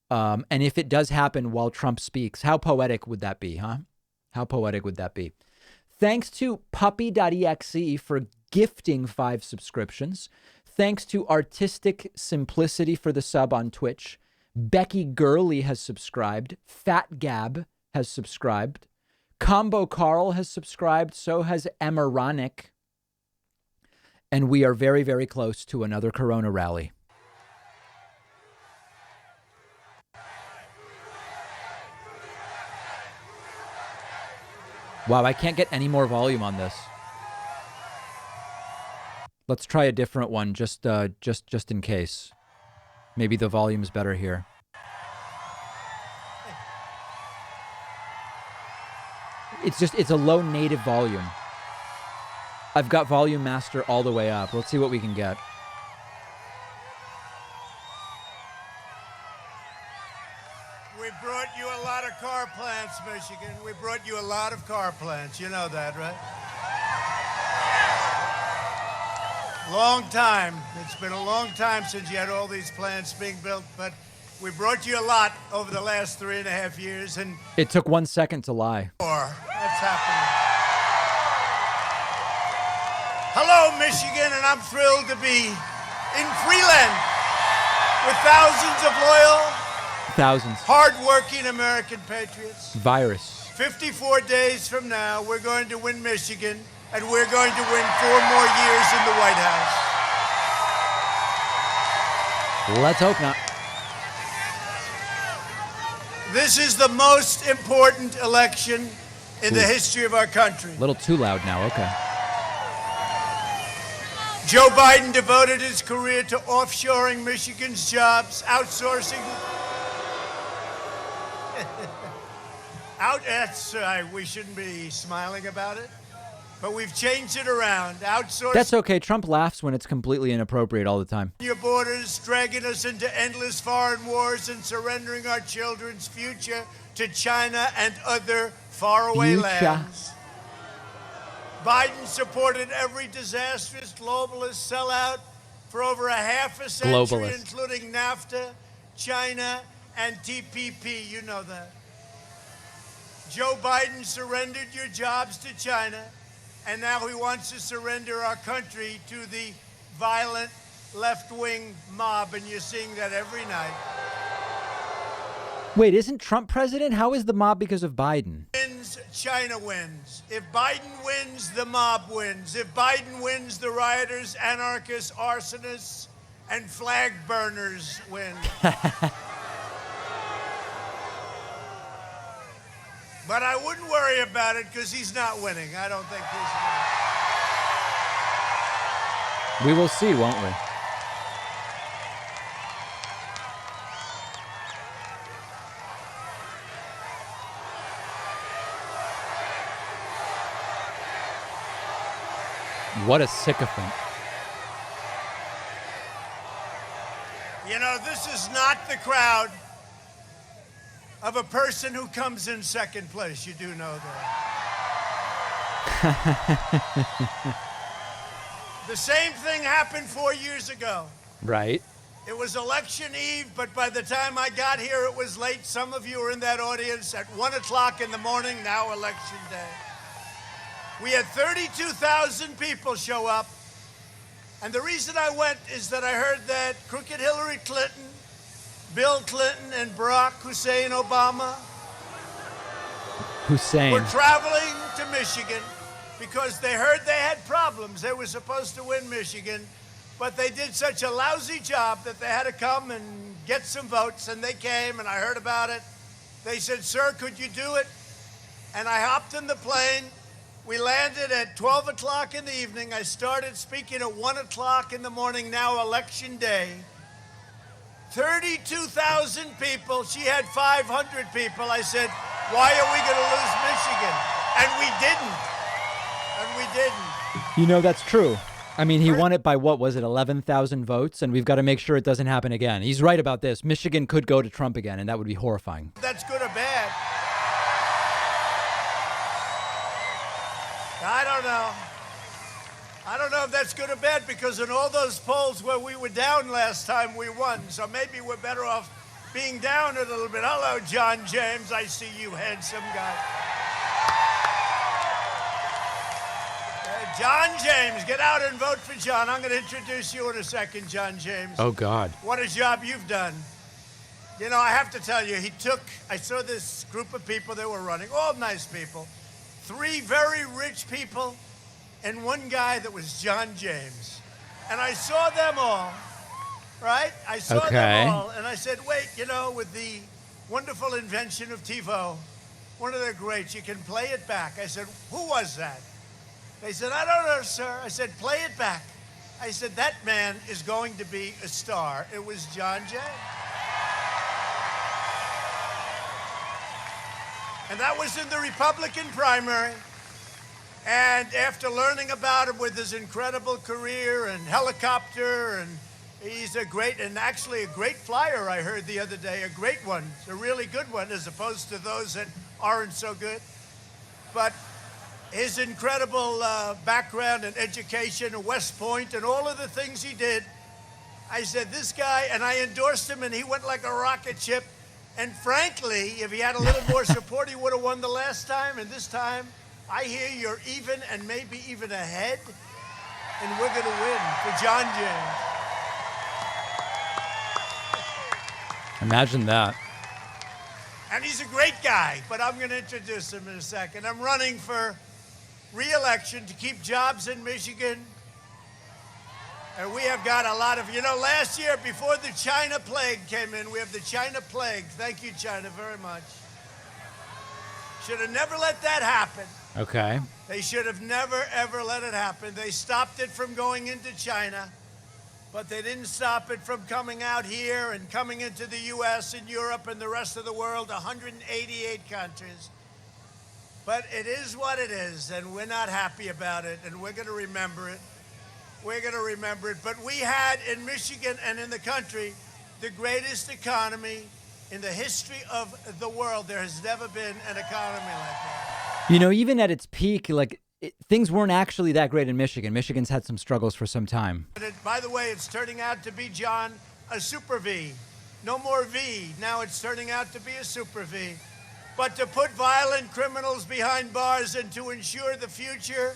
And if it does happen while Trump speaks, how poetic would that be, huh? How poetic would that be? Thanks to puppy.exe for gifting 5 subscriptions. Thanks to Artistic Simplicity for the sub on Twitch. Becky Gurley has subscribed. Fat Gab has subscribed. Combo Carl has subscribed. So has Emeronic. And we are very, very close to another Corona rally. Wow, I can't get any more volume on this. Let's try a different one, just in case. Maybe the volume's better here. It's a low native volume. I've got Volume Master all the way up. Let's see what we can get.
We brought you a lot of car plants, Michigan. We brought you a lot of car plants. You know that, right? Long time. It's been a long time since you had all these plants being built, but we brought you a lot over the last 3.5 years, and
it took 1 second to lie.
More. That's happening. Hello, Michigan, and I'm thrilled to be in Freeland with thousands of loyal, hard-working American patriots.
Virus.
54 days from now, we're going to win Michigan, and we're going to win 4 more years in the White House.
Let's hope not.
This is the most important election in the history of our country.
A little too loud now, okay.
Joe Biden devoted his career to offshoring Michigan's jobs, outsourcing. We shouldn't be smiling about it, But we've changed it around. Outsourcing
That's okay. Trump laughs when it's completely inappropriate all the time.
your borders, dragging us into endless foreign wars, and surrendering our children's future to China and other faraway lands. Biden supported every disastrous globalist sellout for over a half a century, including NAFTA, China, and TPP. You know that. Joe Biden surrendered your jobs to China, and now he wants to surrender our country to the violent left-wing mob, and you're seeing that every night.
Wait, isn't Trump president? How is the mob because of Biden?
Wins, China wins. If Biden wins, the mob wins. If Biden wins, the rioters, anarchists, arsonists, and flag burners win. But I wouldn't worry about it because he's not winning. I don't think he's winning.
We will see, won't we? What a sycophant.
You know, this is not the crowd of a person who comes in second place. You do know that. The same thing happened 4 years ago.
Right.
It was election eve, but by the time I got here, it was late. Some of you were in that audience at 1 o'clock in the morning, now election day. We had 32,000 people show up. And the reason I went is that I heard that crooked Hillary Clinton, Bill Clinton, and Barack Hussein Obama were traveling to Michigan because they heard they had problems. They were supposed to win Michigan, but they did such a lousy job that they had to come and get some votes, and they came, and I heard about it. They said, "Sir, could you do it?" And I hopped in the plane. We landed at 12 o'clock in the evening. I started speaking at 1 o'clock in the morning, now election day. 32,000 people. She had 500 people. I said, why are we going to lose Michigan? And we didn't. And we didn't.
You know, that's true. I mean, he won it by, what was it, 11,000 votes? And we've got to make sure it doesn't happen again. He's right about this. Michigan could go to Trump again, and that would be horrifying.
That's good or bad. I don't know. I don't know if that's good or bad, because in all those polls where we were down last time, we won. So maybe we're better off being down a little bit. Hello, John James. I see you, handsome guy. John James, get out and vote for John. I'm going to introduce you in a second, John James.
Oh, God.
What a job you've done. You know, I have to tell you, I saw this group of people that were running, all nice people. 3 very rich people, and one guy that was John James. And I saw them all, right? I saw them all, and I said, wait, you know, with the wonderful invention of TiVo, one of the greats, you can play it back. I said, who was that? They said, I don't know, sir. I said, play it back. I said, that man is going to be a star. It was John James. And that was in the Republican primary. And after learning about him with his incredible career and helicopter, and he's actually a great flyer, I heard the other day, a great one, a really good one, as opposed to those that aren't so good. But his incredible background and education at West Point and all of the things he did, I said, this guy, and I endorsed him, and he went like a rocket ship. And frankly, if he had a little more support, he would have won the last time. And this time, I hear you're even and maybe even ahead. And we're going to win for John James.
Imagine that.
And he's a great guy, but I'm going to introduce him in a second. I'm running for re-election to keep jobs in Michigan. And we have got a lot of, last year before the China plague came in, we have the China plague. Thank you, China, very much. Should have never let that happen.
Okay.
They should have never, ever let it happen. They stopped it from going into China, but they didn't stop it from coming out here and coming into the U.S. and Europe and the rest of the world, 188 countries. But it is what it is, and we're not happy about it, and we're going to remember it. We're going to remember it. But we had in Michigan and in the country the greatest economy in the history of the world. There has never been an economy like that.
You know, even at its peak, like things weren't actually that great in Michigan. Michigan's had some struggles for some time.
By the way, it's turning out to be, John, a super V. No more V. Now it's turning out to be a super V. But to put violent criminals behind bars and to ensure the future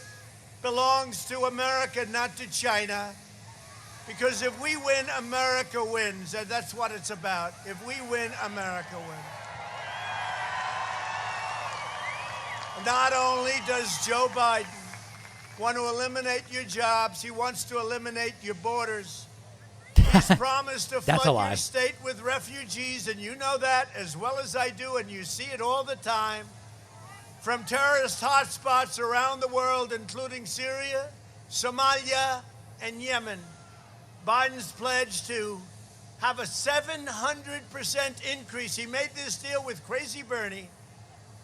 belongs to America, not to China. Because if we win, America wins. And that's what it's about. If we win, America wins. Not only does Joe Biden want to eliminate your jobs, he wants to eliminate your borders. He's promised to
That's a
flood
lie.
your state with refugees, and you know that as well as I do, and you see it all the time. From terrorist hotspots around the world, including Syria, Somalia, and Yemen. Biden's pledged to have a 700% increase. He made this deal with Crazy Bernie.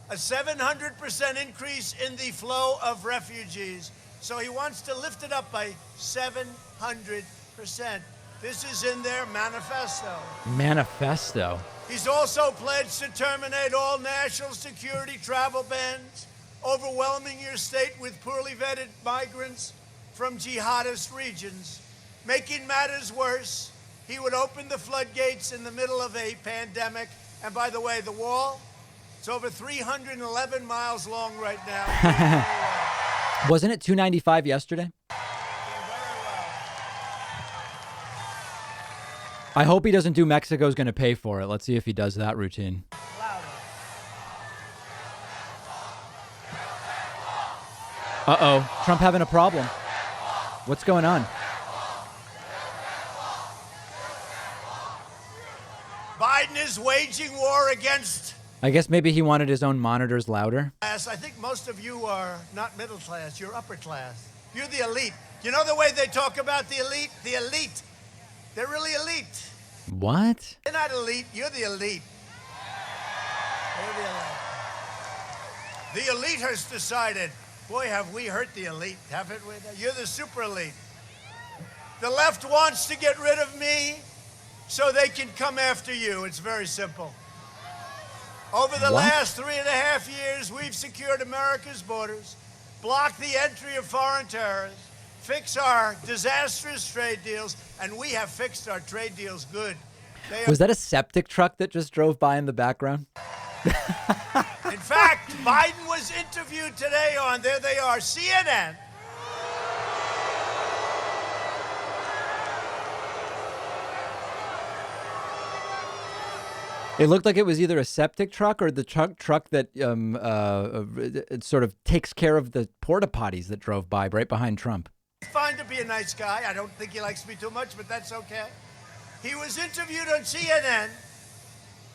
A 700% increase in the flow of refugees. So he wants to lift it up by 700%. This is in their manifesto.
Manifesto.
He's also pledged to terminate all national security travel bans, overwhelming your state with poorly vetted migrants from jihadist regions. Making matters worse, he would open the floodgates in the middle of a pandemic. And by the way, the wall, it's over 311 miles long right now.
Wasn't it 295 yesterday? I hope he doesn't do Mexico's going to pay for it. Let's see if he does that routine. Uh-oh. Trump having a problem. What's going on?
Biden is waging war against
I guess maybe he wanted his own monitors louder.
class. I think most of you are not middle class. You're upper class. You're the elite. You know the way they talk about the elite? The elite. They're really elite.
What?
They're not elite. You're the elite. You're the elite. The elite has decided, boy, have we hurt the elite, haven't we? You're the super elite. The left wants to get rid of me so they can come after you. It's very simple. Over the
What?
last 3.5 years, we've secured America's borders, blocked the entry of foreign terrorists, fixed our disastrous trade deals, and we have fixed our trade deals good. They
Was that a septic truck that just drove by in the background?
In fact, Biden was interviewed today on, there they are, CNN.
It looked like it was either a septic truck or the truck that it sort of takes care of the porta potties that drove by right behind Trump.
Fine to be a nice guy. I don't think he likes me too much, but that's okay. He was interviewed on CNN,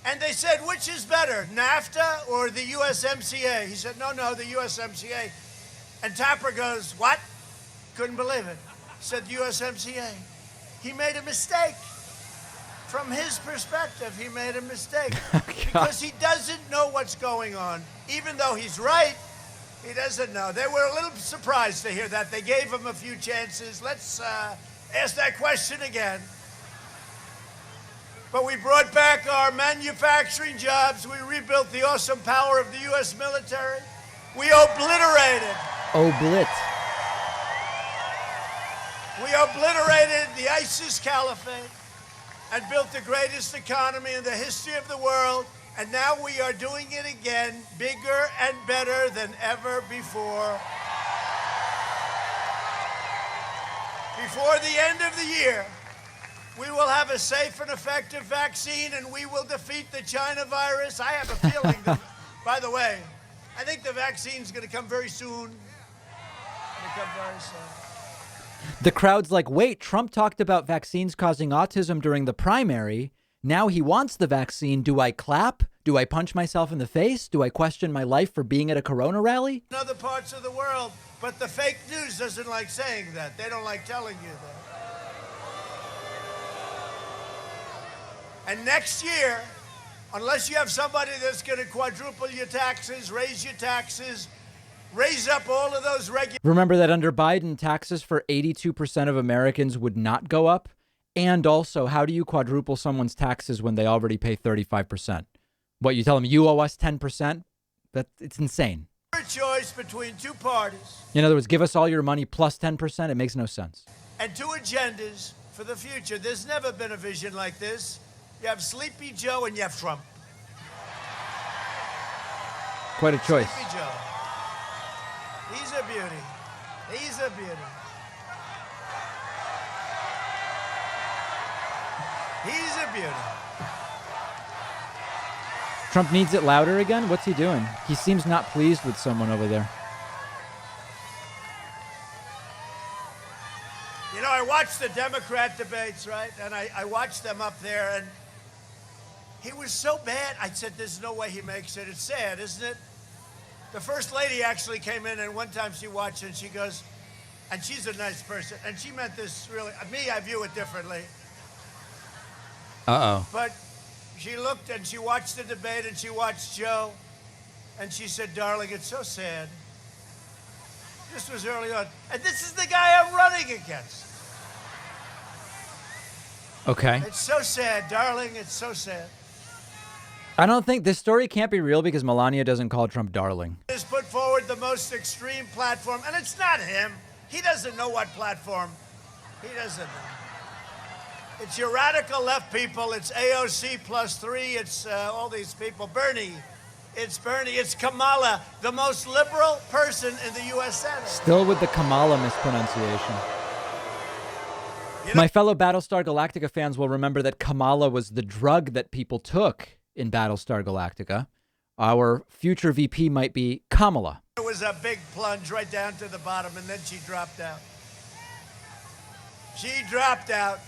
and they said, which is better, NAFTA or the USMCA? He said, no, the USMCA. And Tapper goes, what? Couldn't believe it. He said, USMCA. He made a mistake. From his perspective, he made a mistake. Because he doesn't know what's going on. Even though he's right, he doesn't know. They were a little surprised to hear that. They gave him a few chances. Let's ask that question again. But we brought back our manufacturing jobs. We rebuilt the awesome power of the U.S. military. We obliterated. We obliterated the ISIS caliphate and built the greatest economy in the history of the world. And now we are doing it again, bigger and better than ever before. Before the end of the year, we will have a safe and effective vaccine, and we will defeat the China virus. I have a feeling that, by the way, I think the vaccine's going to come very soon.
The crowd's like, wait, Trump talked about vaccines causing autism during the primary. Now he wants the vaccine. Do I clap? Do I punch myself in the face? Do I question my life for being at a Corona rally?
In other parts of the world, but the fake news doesn't like saying that. They don't like telling you that. And next year, Unless you have somebody that's going to quadruple your taxes, raise up all of those regulations.
Remember that under Biden, taxes for 82% of Americans would not go up. And also, how do you quadruple someone's taxes when they already pay 35%? What, you tell them you owe us 10%? It's insane.
Choice between two parties.
In other words, give us all your money plus 10%. It makes no sense.
And two agendas for the future. There's never been a vision like this. You have Sleepy Joe and you have Trump.
Quite a choice.
Sleepy Joe. He's a beauty. He's a beauty. He's a beauty.
Trump needs it louder again? What's he doing? He seems not pleased with someone over there.
You know, I watched the Democrat debates, right? And I watched them up there, and he was so bad. I said, there's no way he makes it. It's sad, isn't it? The First Lady actually came in, and one time she watched, and she goes, and she's a nice person, and she meant this really, me, I view it differently.
Uh-oh.
But she looked and she watched the debate and she watched Joe and she said, darling, it's so sad. This was early on. And this is the guy I'm running against.
Okay.
It's so sad, darling. It's so sad.
I don't think this story can't be real because Melania doesn't call Trump darling.
Has put forward the most extreme platform, and it's not him. He doesn't know what platform. He doesn't know. It's your radical left people. It's AOC +3. It's all these people. Bernie. It's Bernie. It's Kamala, the most liberal person in the U.S. Senate.
Still with the Kamala mispronunciation. My fellow Battlestar Galactica fans will remember that Kamala was the drug that people took in Battlestar Galactica. Our future VP might be Kamala.
It was a big plunge right down to the bottom, and then she dropped out. She dropped out.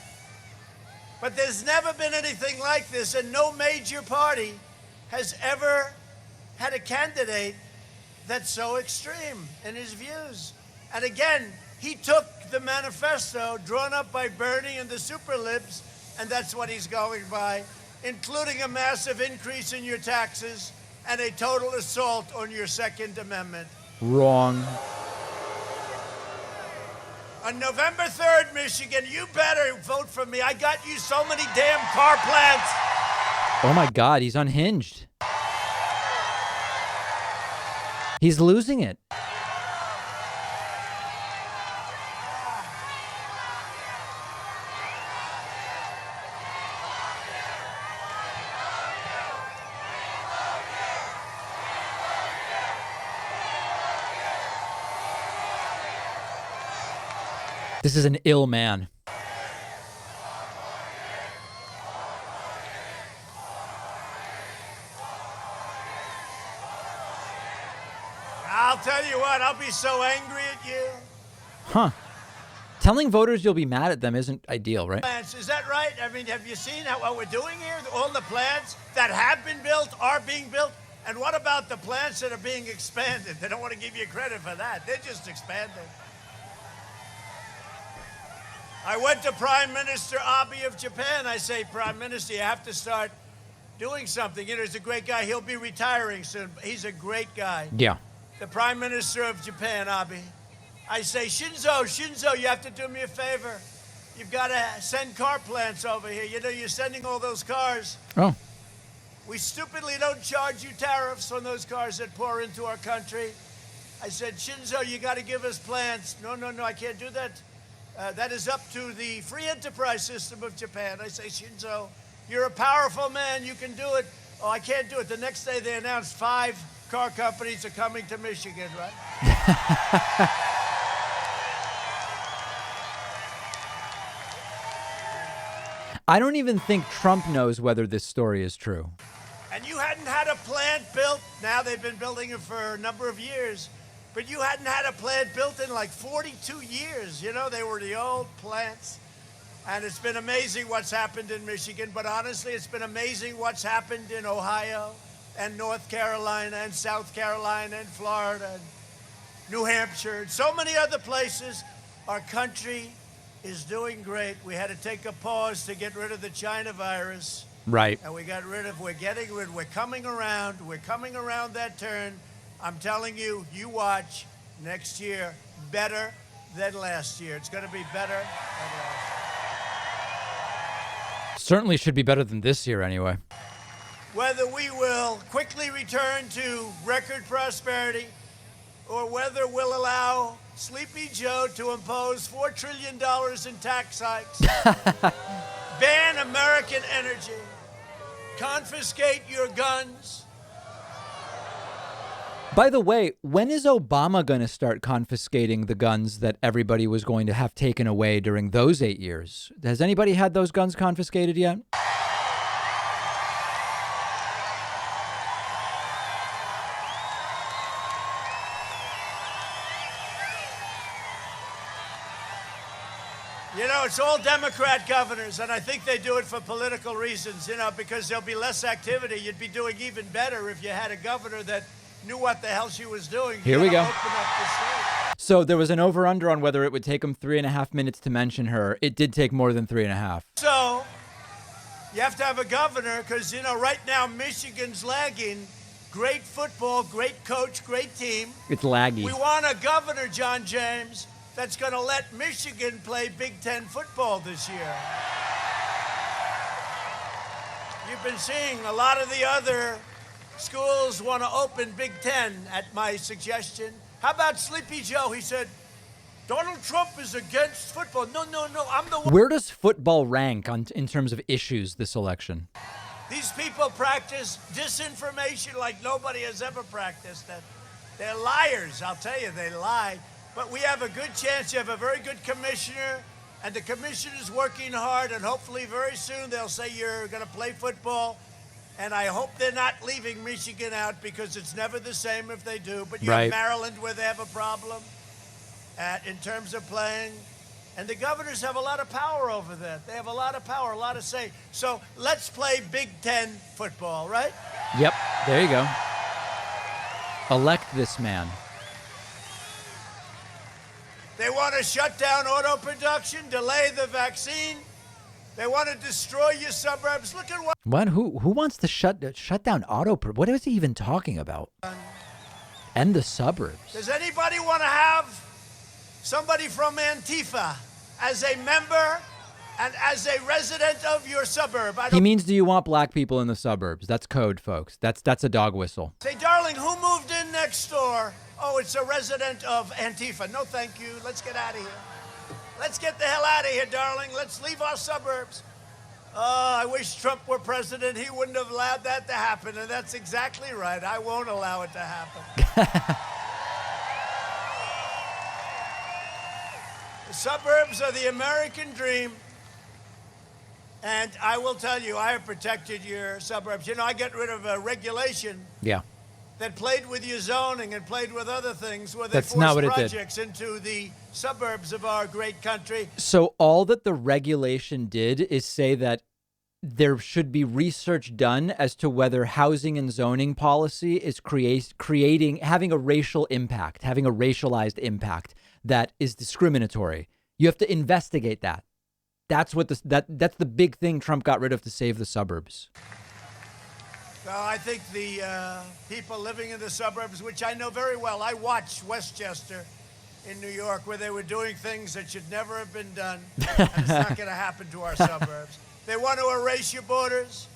But there's never been anything like this, and no major party has ever had a candidate that's so extreme in his views. And again, he took the manifesto drawn up by Bernie and the super libs, and that's what he's going by, including a massive increase in your taxes and a total assault on your Second Amendment.
Wrong.
On November 3rd, Michigan, you better vote for me. I got you so many damn car plants.
Oh my God, he's unhinged. He's losing it. This is an ill man.
I'll tell you what, I'll be so angry at you.
Huh. Telling voters you'll be mad at them isn't ideal, right?
Plants, is that right? I mean, have you seen what we're doing here? All the plants that have been built are being built. And what about the plants that are being expanded? They don't want to give you credit for that. They're just expanding. I went to Prime Minister Abe of Japan. I say, Prime Minister, you have to start doing something. You know, he's a great guy. He'll be retiring soon. He's a great guy.
Yeah.
The Prime Minister of Japan, Abe. I say, Shinzo, you have to do me a favor. You've got to send car plants over here. You know, you're sending all those cars.
Oh.
We stupidly don't charge you tariffs on those cars that pour into our country. I said, Shinzo, you got to give us plants. No, I can't do that. That is up to the free enterprise system of Japan. I say, Shinzo, you're a powerful man. You can do it. Oh, I can't do it. The next day they announced 5 car companies are coming to Michigan, right?
I don't even think Trump knows whether this story is true.
And you hadn't had a plant built. Now they've been building it for a number of years. But you hadn't had a plant built in like 42 years. You know, they were the old plants. And it's been amazing what's happened in Michigan. But honestly, it's been amazing what's happened in Ohio and North Carolina and South Carolina and Florida and New Hampshire and so many other places. Our country is doing great. We had to take a pause to get rid of the China virus.
Right.
And we're coming around that turn. I'm telling you, you watch next year better than last year. It's going to be better than last year.
Certainly should be better than this year anyway.
Whether we will quickly return to record prosperity or whether we'll allow Sleepy Joe to impose $4 trillion in tax hikes, ban American energy, confiscate your guns.
By the way, when is Obama going to start confiscating the guns that everybody was going to have taken away during those 8 years? Has anybody had those guns confiscated yet?
You know, it's all Democrat governors, and I think they do it for political reasons, because there'll be less activity. You'd be doing even better if you had a governor that knew what the hell she was doing.
Here we go.
Open up the state.
So there was an over-under on whether it would take him 3.5 minutes to mention her. It did take more than 3.5.
So you have to have a governor because, right now Michigan's lagging. Great football, great coach, great team.
It's laggy.
We want a governor, John James, that's going to let Michigan play Big Ten football this year. You've been seeing a lot of the other schools want to open Big Ten at my suggestion. How about Sleepy Joe? He said, Donald Trump is against football. No, I'm the one.
Where does football rank in terms of issues this election?
These people practice disinformation like nobody has ever practiced it. They're liars, I'll tell you, they lie. But we have a good chance. You have a very good commissioner, and the commission is working hard, and hopefully very soon they'll say you're going to play football. And I hope they're not leaving Michigan out because it's never the same if they do. But you have Maryland where they have a problem in terms of playing. And the governors have a lot of power over that. They have a lot of power, a lot of say. So let's play Big Ten football, right?
Yep, there you go. Elect this man.
They want to shut down auto production, delay the vaccine. They want to destroy your suburbs. Look at
what? Who wants to shut down auto? What is he even talking about? And the suburbs.
Does anybody want to have somebody from Antifa as a member and as a resident of your suburb?
He means, do you want black people in the suburbs? That's code, folks. That's a dog whistle.
Say, darling, who moved in next door? Oh, it's a resident of Antifa. No, thank you. Let's get out of here. Let's get the hell out of here, darling. Let's leave our suburbs. Oh, I wish Trump were president. He wouldn't have allowed that to happen. And that's exactly right. I won't allow it to happen. The suburbs are the American dream. And I will tell you, I have protected your suburbs. I get rid of a regulation that played with your zoning and played with other things where they forced projects into the suburbs of our great country.
So all that the regulation did is say that there should be research done as to whether housing and zoning policy is having a racial impact, having a racialized impact that is discriminatory. You have to investigate that. That's what that's the big thing Trump got rid of to save the suburbs.
Well, I think the people living in the suburbs, which I know very well, I watched Westchester in New York where they were doing things that should never have been done. And it's not going to happen to our suburbs. They want to erase your borders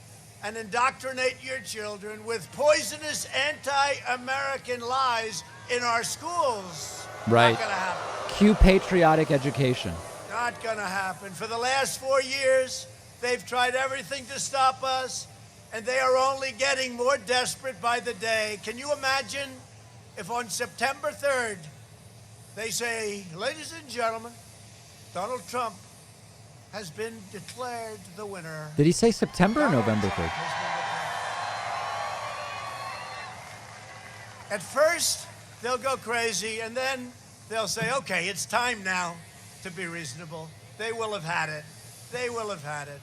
and indoctrinate your children with poisonous anti-American lies in our schools.
Right.
Not going to happen.
Cue patriotic education.
Not going to happen. For the last 4 years, they've tried everything to stop us, and they are only getting more desperate by the day. Can you imagine if on September 3rd, they say, ladies and gentlemen, Donald Trump has been declared the winner.
Did he say September or November 3rd?
At first, they'll go crazy, and then they'll say, okay, it's time now to be reasonable. They will have had it. They will have had it.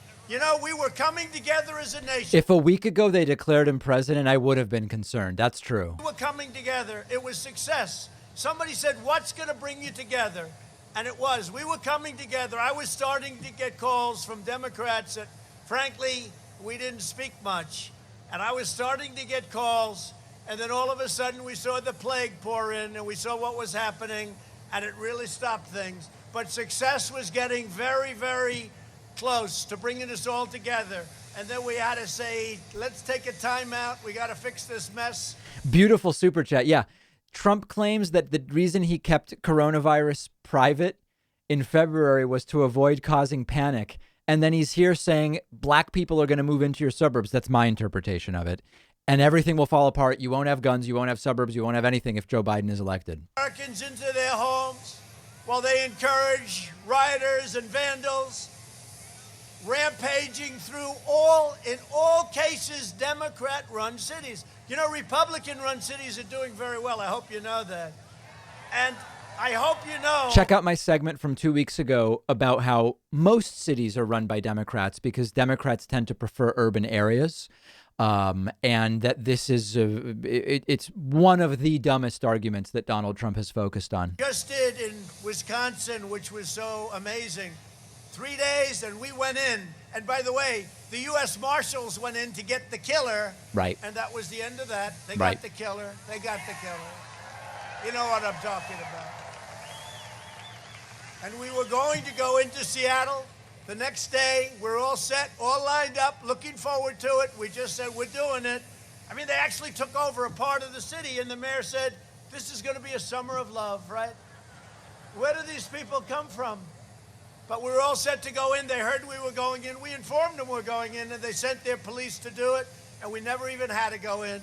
We were coming together as a nation.
If a week ago they declared him president, I would have been concerned. That's true.
We were coming together. It was success. Somebody said, what's going to bring you together? And it was. We were coming together. I was starting to get calls from Democrats that, frankly, we didn't speak much. And I was starting to get calls, and then all of a sudden we saw the plague pour in, and we saw what was happening, and it really stopped things. But success was getting very, very close to bringing us all together. And then we had to say, let's take a timeout. We got to fix this mess.
Beautiful super chat. Yeah. Trump claims that the reason he kept coronavirus private in February was to avoid causing panic. And then he's here saying black people are going to move into your suburbs. That's my interpretation of it. And everything will fall apart. You won't have guns. You won't have suburbs. You won't have anything if Joe Biden is elected.
Americans into their homes while they encourage rioters and vandals rampaging through in all cases, Democrat-run cities. You know, Republican-run cities are doing very well. I hope you know that. And I hope you know.
Check out my segment from 2 weeks ago about how most cities are run by Democrats because Democrats tend to prefer urban areas. And that this is it's one of the dumbest arguments that Donald Trump has focused on.
Just did in Wisconsin, which was so amazing. 3 days and we went in. And by the way, the U.S. Marshals went in to get the killer.
Right.
And that was the end of that. They
Right.
got the killer. They got the killer. You know what I'm talking about. And we were going to go into Seattle the next day. We're all set, all lined up, looking forward to it. We just said, we're doing it. I mean, they actually took over a part of the city, and the mayor said, this is going to be a summer of love, right? Where do these people come from? But we were all set to go in. They heard we were going in. We informed them we were going in, and they sent their police to do it, and we never even had to go in.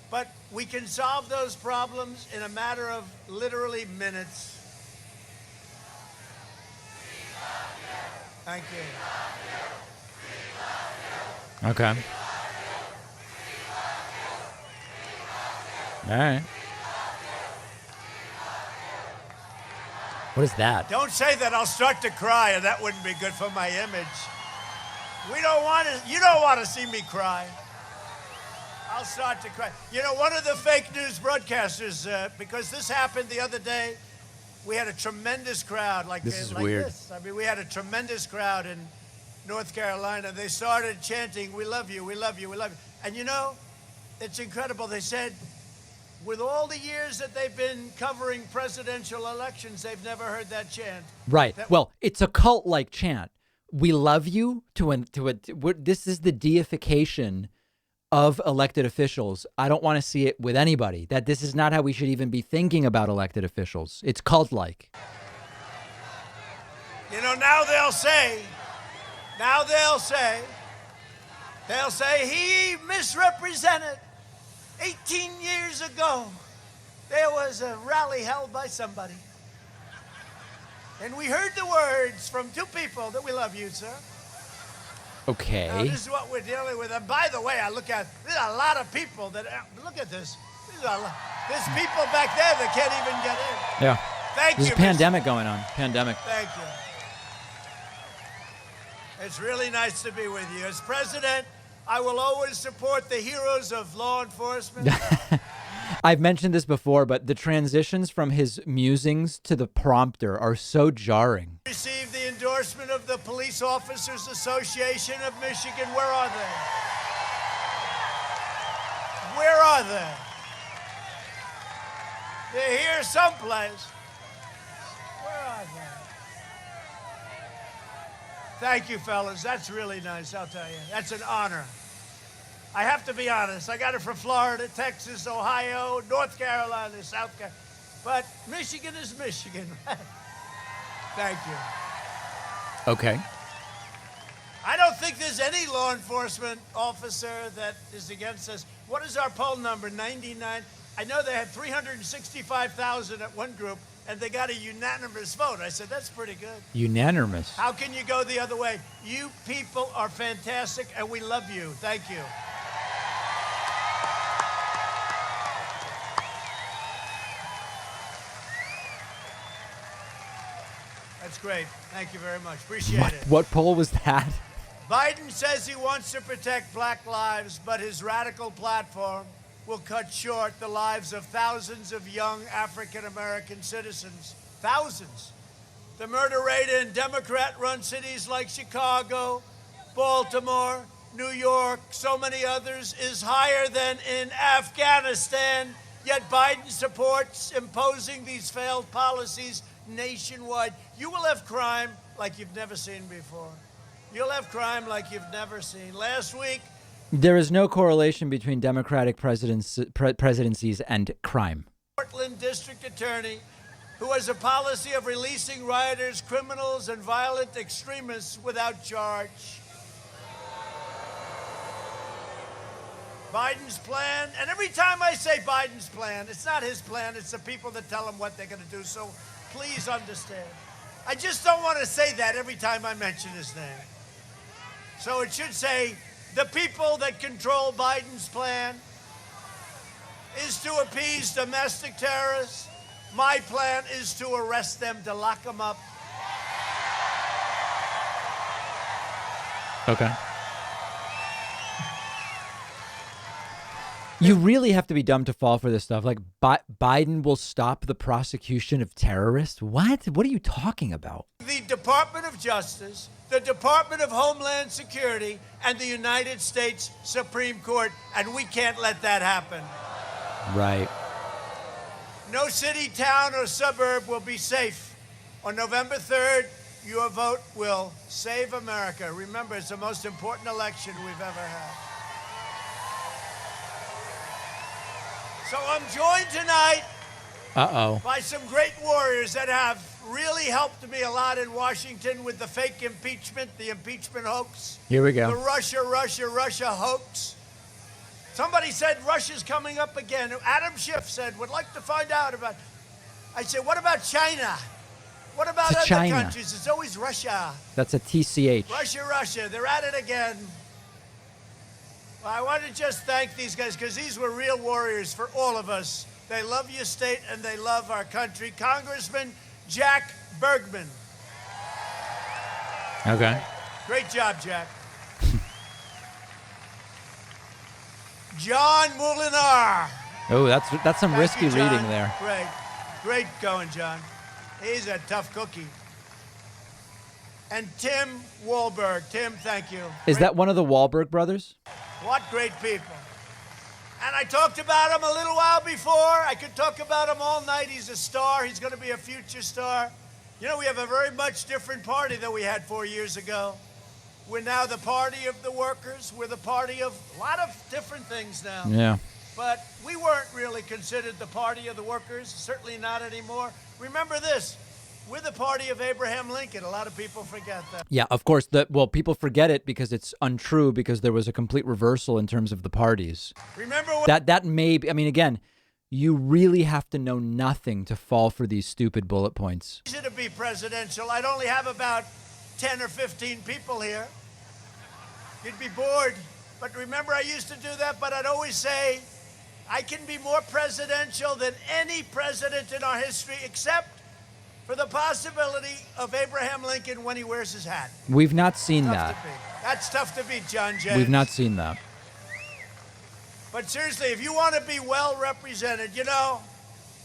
But we can solve those problems in a matter of literally minutes. Thank you.
Okay. All right. What is that?
Don't say that. I'll start to cry, and that wouldn't be good for my image. We don't want to. You don't want to see me cry. I'll start to cry. You know, one of the fake news broadcasters, because this happened the other day, we had a tremendous crowd.
This is
like
weird.
This. I mean, we had a tremendous crowd in North Carolina. They started chanting, "We love you, we love you, we love you." And you know, it's incredible. They said, with all the years that they've been covering presidential elections, they've never heard that chant.
Right. Well, it's a cult-like chant. We love you this is the deification of elected officials. I don't want to see it with anybody. That this is not how we should even be thinking about elected officials. It's cult-like.
You know, now they'll say, he misrepresented. 18 years ago, there was a rally held by somebody. And we heard the words from two people that we love you, sir.
Okay.
Now, this is what we're dealing with. And by the way, there's a lot of people that, look at this. There's people back there that can't even get in.
Yeah.
Thank
There's
you.
a pandemic going on. Pandemic.
Thank you. It's really nice to be with you. As president, I will always support the heroes of law enforcement.
I've mentioned this before, but the transitions from his musings to the prompter are so jarring.
Received the endorsement of the Police Officers Association of Michigan. Where are they? Where are they? They're here someplace. Where are they? Thank you, fellas. That's really nice, I'll tell you. That's an honor. I have to be honest. I got it from Florida, Texas, Ohio, North Carolina, South Carolina. But Michigan is Michigan. Thank you.
Okay.
I don't think there's any law enforcement officer that is against us. What is our poll number? 99? I know they had 365,000 at one group, and they got a unanimous vote. I said, that's pretty good.
Unanimous.
How can you go the other way? You people are fantastic, and we love you. Thank you. That's great. Thank you very much. Appreciate it.
What poll was that?
Biden says he wants to protect black lives, but his radical platform will cut short the lives of thousands of young African-American citizens. Thousands. The murder rate in Democrat-run cities like Chicago, Baltimore, New York, so many others, is higher than in Afghanistan. Yet Biden supports imposing these failed policies nationwide. You will have crime like you've never seen before. You'll have crime like you've never seen. Last week,
There is no correlation between Democratic presidencies and crime.
Portland District Attorney, who has a policy of releasing rioters, criminals, and violent extremists without charge. Biden's plan, and every time I say Biden's plan, it's not his plan, it's the people that tell him what they're going to do, so please understand. I just don't want to say that every time I mention his name. So it should say, the people that control Biden's plan is to appease domestic terrorists. My plan is to arrest them, to lock them up.
Okay. You really have to be dumb to fall for this stuff. Like Biden will stop the prosecution of terrorists. What? What are you talking about?
The Department of Justice, the Department of Homeland Security, and the United States Supreme Court, and we can't let that happen.
Right.
No city, town, or suburb will be safe. On November 3rd, your vote will save America. Remember, it's the most important election we've ever had. So I'm joined tonight by some great warriors that have really helped me a lot in Washington with the fake impeachment, the impeachment hoax.
Here we
The
go.
Russia hoax. Somebody said Russia's coming up again. Adam Schiff said, would like to find out about. I said, what about China? What about
It's
other
China.
countries? It's always Russia.
That's a TCH.
Russia. They're at it again. Well, I want to just thank these guys because these were real warriors for all of us. They love your state and they love our country. Congressman Jack Bergman.
Okay.
Great job, Jack. John Moulinar.
Oh, that's some
Thank
risky
you, John.
reading there.
Great going, John. He's a tough cookie. And Tim Wahlberg. Tim, thank you.
Is that one of the Wahlberg brothers?
What great people. And I talked about him a little while before. I could talk about him all night. He's a star. He's going to be a future star. You know, we have a very much different party than we had 4 years ago. We're now the party of the workers. We're the party of a lot of different things now.
Yeah.
But we weren't really considered the party of the workers, certainly not anymore. Remember this, we're the party of Abraham Lincoln. A lot of people forget that.
Yeah, of course. Well, people forget it because it's untrue because there was a complete reversal in terms of the parties.
Remember what
That may be, I mean, again, you really have to know nothing to fall for these stupid bullet points.
easy to be presidential. I'd only have about 10 or 15 people here. You'd be bored. But remember, I used to do that, but I'd always say, I can be more presidential than any president in our history, except for the possibility of Abraham Lincoln when he wears his hat.
We've not seen
Tough
that.
to beat. That's tough to beat, John James.
We've not seen that.
But seriously, if you want to be well represented, you know,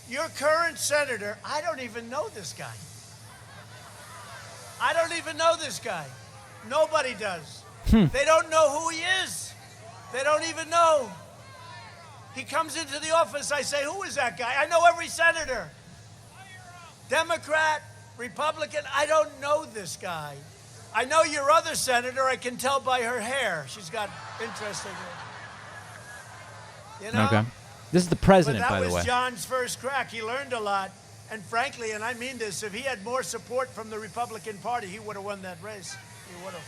your current senator, I don't even know this guy. I don't even know this guy. Nobody does. They don't know who he is. They don't even know. He comes into the office, I say, who is that guy? I know every senator. Democrat, Republican, I don't know this guy. I know your other senator, I can tell by her hair. She's got interesting hair. You know?
Okay. This is the
But
president,
that
by the
was
way.
John's first crack. He learned a lot. And frankly, and I mean this, if he had more support from the Republican Party, he would have won that race. He would have.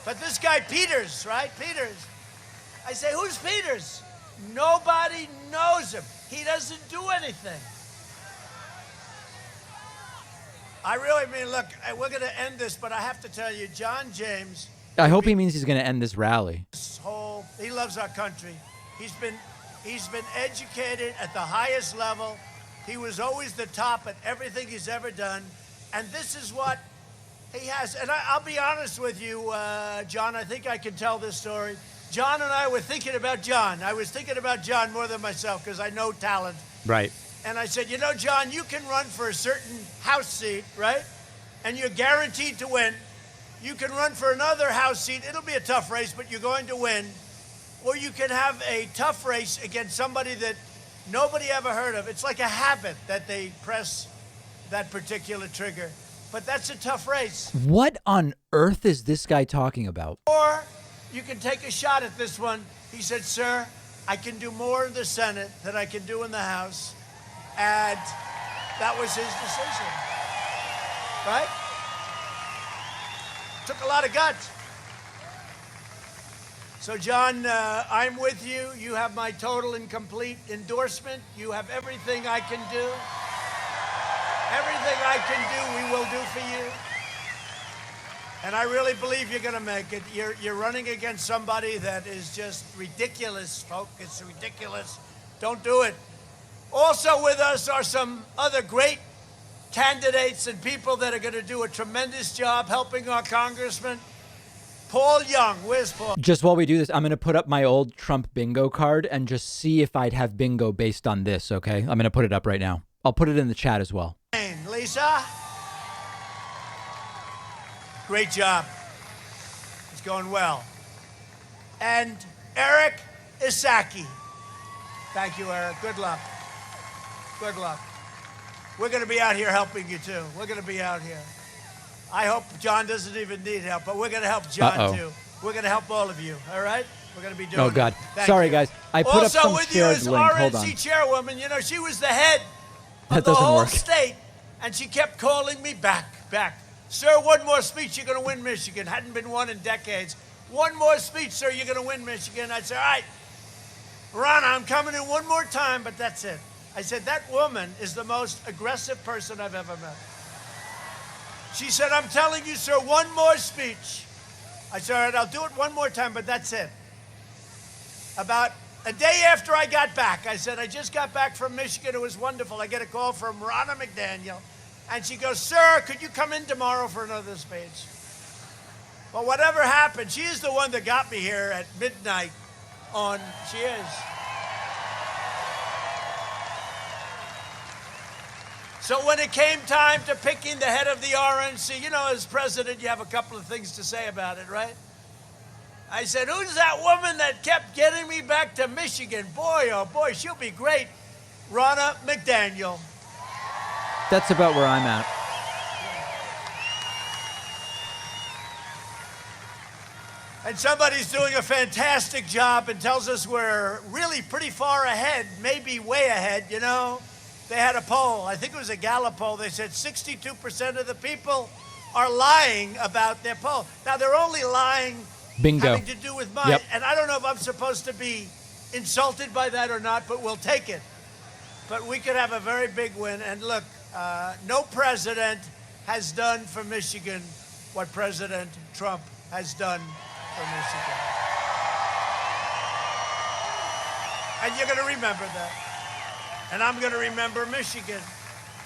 But this guy, Peters, right? Peters. I say, who's Peters? Nobody knows him. He doesn't do anything. I really mean, look, we're going to end this, but I have to tell you, John James,
I hope he means he's going to end this rally.
he loves our country. He's been educated at the highest level. He was always the top at everything he's ever done. And this is what he has. And I'll be honest with you, John, I think I can tell this story. John and I were thinking about John. I was thinking about John more than myself because I know talent.
Right.
And I said, you know, John, you can run for a certain House seat, right? And you're guaranteed to win. You can run for another House seat. It'll be a tough race, but you're going to win. Or you can have a tough race against somebody that nobody ever heard of. It's like a habit that they press that particular trigger. But that's a tough race.
What on earth is this guy talking about?
Or you can take a shot at this one. He said, sir, I can do more in the Senate than I can do in the House. And that was his decision. Right? Took a lot of guts. So, John, I'm with you. You have my total and complete endorsement. You have everything I can do. Everything I can do, we will do for you. And I really believe you're going to make it. You're running against somebody that is just ridiculous, folks. It's ridiculous. Don't do it. Also with us are some other great candidates and people that are going to do a tremendous job helping our congressman. Paul Young. Where's Paul?
Just while we do this, I'm going to put up my old Trump bingo card and just see if I'd have bingo based on this, okay? I'm going to put it up right now. I'll put it in the chat as well.
Lisa? Great job. It's going well. And Eric Isaki. Thank you, Eric. Good luck. Good luck. We're going to be out here helping you, too. We're going to be out here. I hope John doesn't even need help, but we're going to help John, too. We're going to help all of you, all right? We're going to be doing
Oh, God.
Thank
Sorry,
you.
guys. I put
also
up some
with you
shared
is
link. Hold on.
RNC chairwoman. You know, she was the head of
That
the
doesn't
whole
work.
state, and she kept calling me back. Sir, one more speech, you're going to win Michigan. Hadn't been won in decades. One more speech, sir, you're going to win Michigan. I said, all right, Ronna, I'm coming in one more time, but that's it. I said, that woman is the most aggressive person I've ever met. She said, I'm telling you, sir, one more speech. I said, all right, I'll do it one more time, but that's it. About a day after I got back, I said, I just got back from Michigan. It was wonderful. I get a call from Ronna McDaniel, and she goes, sir, could you come in tomorrow for another speech? Well, whatever happened, she is the one that got me here at midnight on, she is. So when it came time to picking the head of the RNC, you know, as president, you have a couple of things to say about it, right? I said, who's that woman that kept getting me back to Michigan? Boy, oh boy, she'll be great. Ronna McDaniel.
That's about where I'm at.
And somebody's doing a fantastic job and tells us we're really pretty far ahead, maybe way ahead, you know? They had a poll, I think it was a Gallup poll, they said 62% of the people are lying about their poll. Now, they're only lying
Bingo.
having to do with mine.
Yep.
And I don't know if I'm supposed to be insulted by that or not, but we'll take it. But we could have a very big win. And look, no president has done for Michigan what President Trump has done for Michigan. And you're going to remember that. And I'm going to remember Michigan.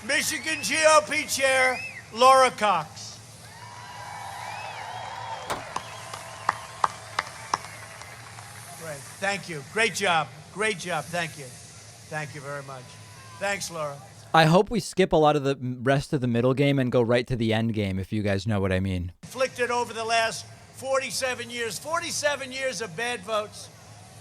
Michigan GOP Chair Laura Cox. Great. Thank you. Great job. Great job. Thank you. Thank you very much. Thanks, Laura.
I hope we skip a lot of the rest of the middle game and go right to the end game, if you guys know what I mean.
Inflicted over the last 47 years. 47 years of bad votes.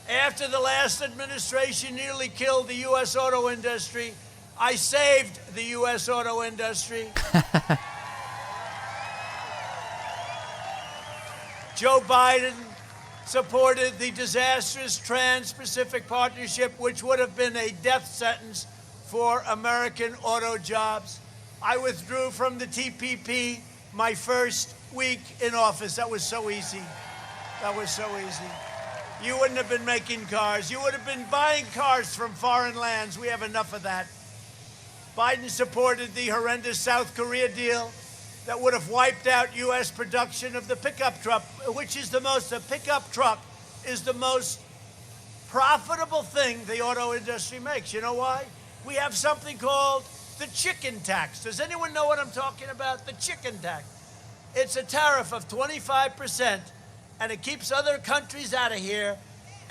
After the last administration nearly killed the U.S. auto industry, I saved the U.S. auto industry. Joe Biden supported the disastrous Trans-Pacific Partnership, which would have been a death sentence for American auto jobs. I withdrew from the TPP my first week in office. That was so easy. That was so easy. You wouldn't have been making cars. You would have been buying cars from foreign lands. We have enough of that. Biden supported the horrendous South Korea deal that would have wiped out U.S. production of the pickup truck, which is a pickup truck is the most profitable thing the auto industry makes. You know why? We have something called the chicken tax. Does anyone know what I'm talking about? The chicken tax. It's a tariff of 25%. And it keeps other countries out of here.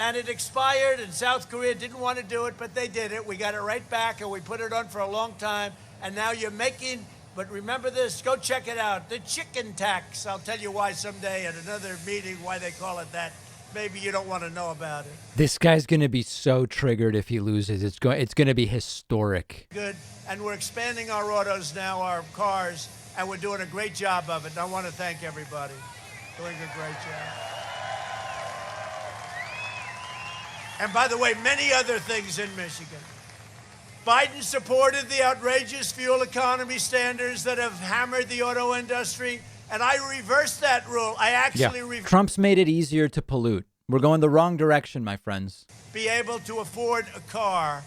And it expired, and South Korea didn't want to do it, but they did it. We got it right back, and we put it on for a long time. And now you're making But remember this, go check it out. The chicken tax. I'll tell you why someday at another meeting why they call it that. Maybe you don't want to know about it.
This guy's going to be so triggered if he loses. It's going to be historic.
Good. And we're expanding our autos now, our cars, and we're doing a great job of it. And I want to thank everybody. Doing a great job. And by the way, many other things in Michigan. Biden supported the outrageous fuel economy standards that have hammered the auto industry, and I reversed that rule. I actually
Trump's made it easier to pollute. We're going the wrong direction, my friends.
Be able to afford a car.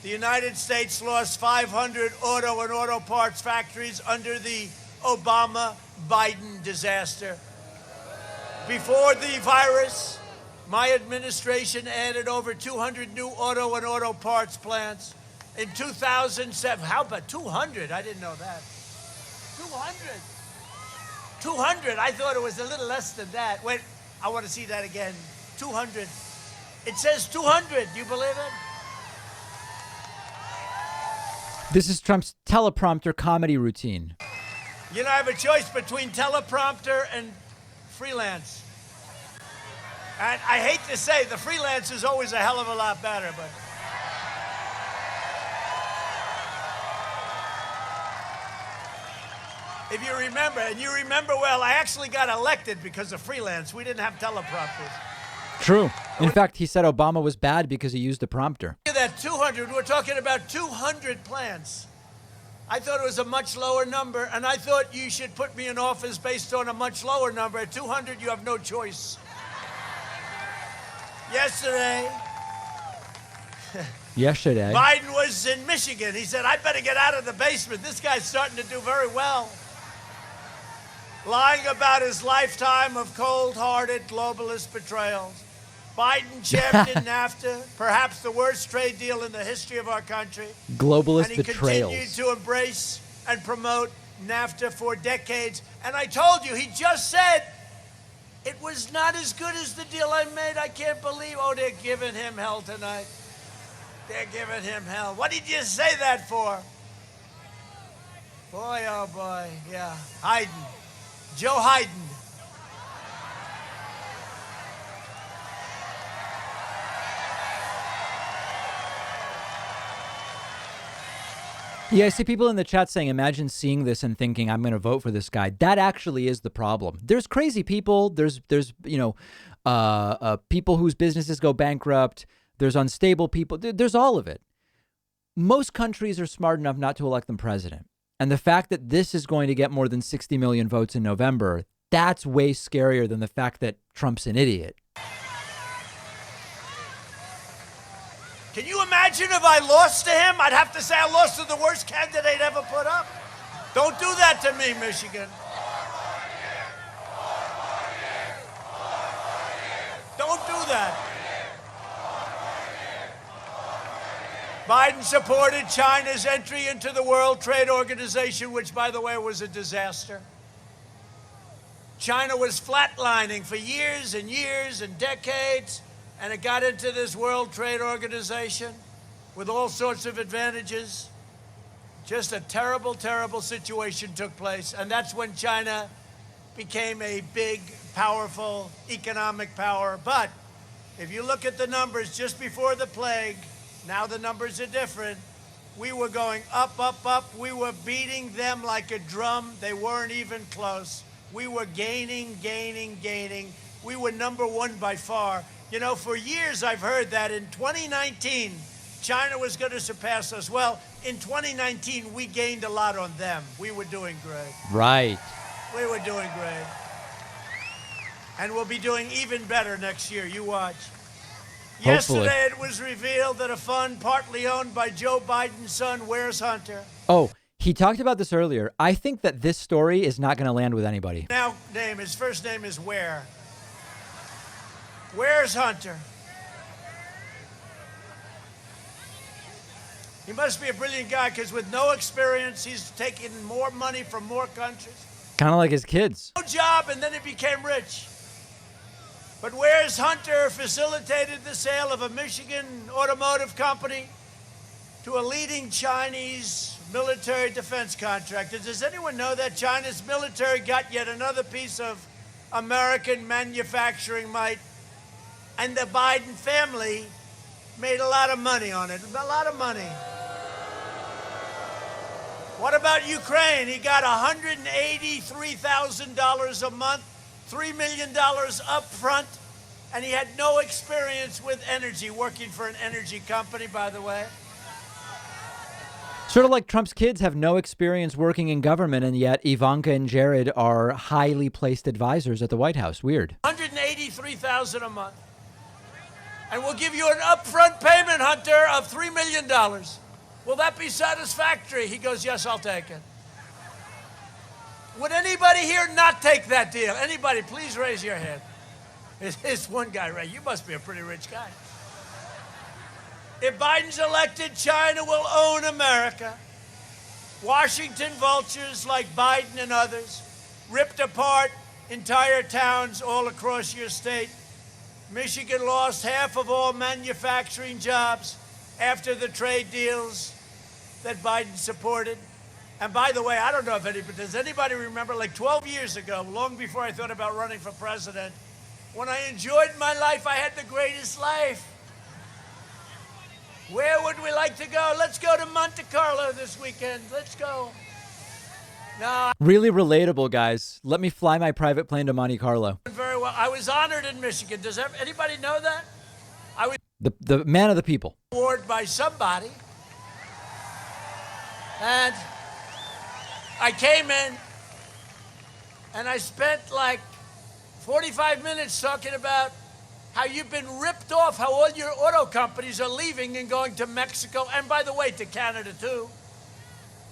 The United States lost 500 auto and auto parts factories under the Obama-Biden disaster. Before the virus, my administration added over 200 new auto and auto parts plants. In 2007, how about 200? I didn't know that. 200. 200. I thought it was a little less than that. Wait, I want to see that again. 200. It says 200. Do you believe it?
This is Trump's teleprompter comedy routine.
You know, I have a choice between teleprompter and freelance. And I hate to say, the freelance is always a hell of a lot better, but... If you remember, and you remember well, I actually got elected because of freelance. We didn't have teleprompters.
True. In fact, he said Obama was bad because he used a prompter.
Look at that, 200. We're talking about 200 plants. I thought it was a much lower number, and I thought you should put me in office based on a much lower number. At 200, you have no choice. Yesterday, Biden was in Michigan. He said, I better get out of the basement. This guy's starting to do very well. Lying about his lifetime of cold-hearted globalist betrayals. Biden championed NAFTA, perhaps the worst trade deal in the history of our country.
Globalist
betrayals.
betrayals.
And he continued to embrace and promote NAFTA for decades. And I told you, he just said it was not as good as the deal I made. I can't believe, oh, they're giving him hell tonight. They're giving him hell. What did you say that for? Boy, oh boy, yeah. Hayden. Joe Hayden.
Yeah, I see people in the chat saying, imagine seeing this and thinking, I'm going to vote for this guy. That actually is the problem. There's crazy people. There's people whose businesses go bankrupt. There's unstable people. There's all of it. Most countries are smart enough not to elect them president. And the fact that this is going to get more than 60 million votes in November, that's way scarier than the fact that Trump's an idiot.
Can you imagine if I lost to him? I'd have to say I lost to the worst candidate ever put up. Don't do that to me, Michigan. Don't do that. Biden supported China's entry into the World Trade Organization, which, by the way, was a disaster. China was flatlining for years and years and decades, and it got into this World Trade Organization with all sorts of advantages. Just a terrible, terrible situation took place, and that's when China became a big, powerful economic power. But if you look at the numbers just before the plague, now the numbers are different. We were going up, up, up. We were beating them like a drum. They weren't even close. We were gaining, gaining, gaining. We were number one by far. You know, for years I've heard that in 2019, China was going to surpass us. Well, in 2019, we gained a lot on them. We were doing great.
Right.
We were doing great. And we'll be doing even better next year. You watch.
Hopefully.
Yesterday, it was revealed that a fund partly owned by Joe Biden's son, Where's Hunter?
Oh, he talked about this earlier. I think that this story is not going to land with anybody.
Now, his first name is Where. Where's Hunter? He must be a brilliant guy because with no experience, he's taken more money from more countries.
Kind of like his kids.
No job, and then he became rich. But Where's Hunter facilitated the sale of a Michigan automotive company to a leading Chinese military defense contractors. Does anyone know that China's military got yet another piece of American manufacturing might? And the Biden family made a lot of money on it, a lot of money. What about Ukraine? He got $183,000 a month, $3 million up front, and he had no experience with energy, working for an energy company, by the way.
Sort of like Trump's kids have no experience working in government, and yet Ivanka and Jared are highly placed advisors at the White House. Weird.
$183,000 a month. And we'll give you an upfront payment, Hunter, of $3 million. Will that be satisfactory? He goes, yes, I'll take it. Would anybody here not take that deal? Anybody, please raise your hand. There's one guy, Ray. You must be a pretty rich guy. If Biden's elected, China will own America. Washington vultures like Biden and others ripped apart entire towns all across your state. Michigan lost half of all manufacturing jobs after the trade deals that Biden supported. And by the way, I don't know if anybody, does anybody remember, like 12 years ago, long before I thought about running for president, when I enjoyed my life, I had the greatest life. Where would we like to go? Let's go to Monte Carlo this weekend. Let's go. No,
Really relatable, guys. Let me fly my private plane to Monte Carlo.
very well. I was honored in Michigan. Does anybody know that? I was
The man of the people.
awarded by somebody. And I came in and I spent like 45 minutes talking about how you've been ripped off, how all your auto companies are leaving and going to Mexico, and by the way, to Canada too.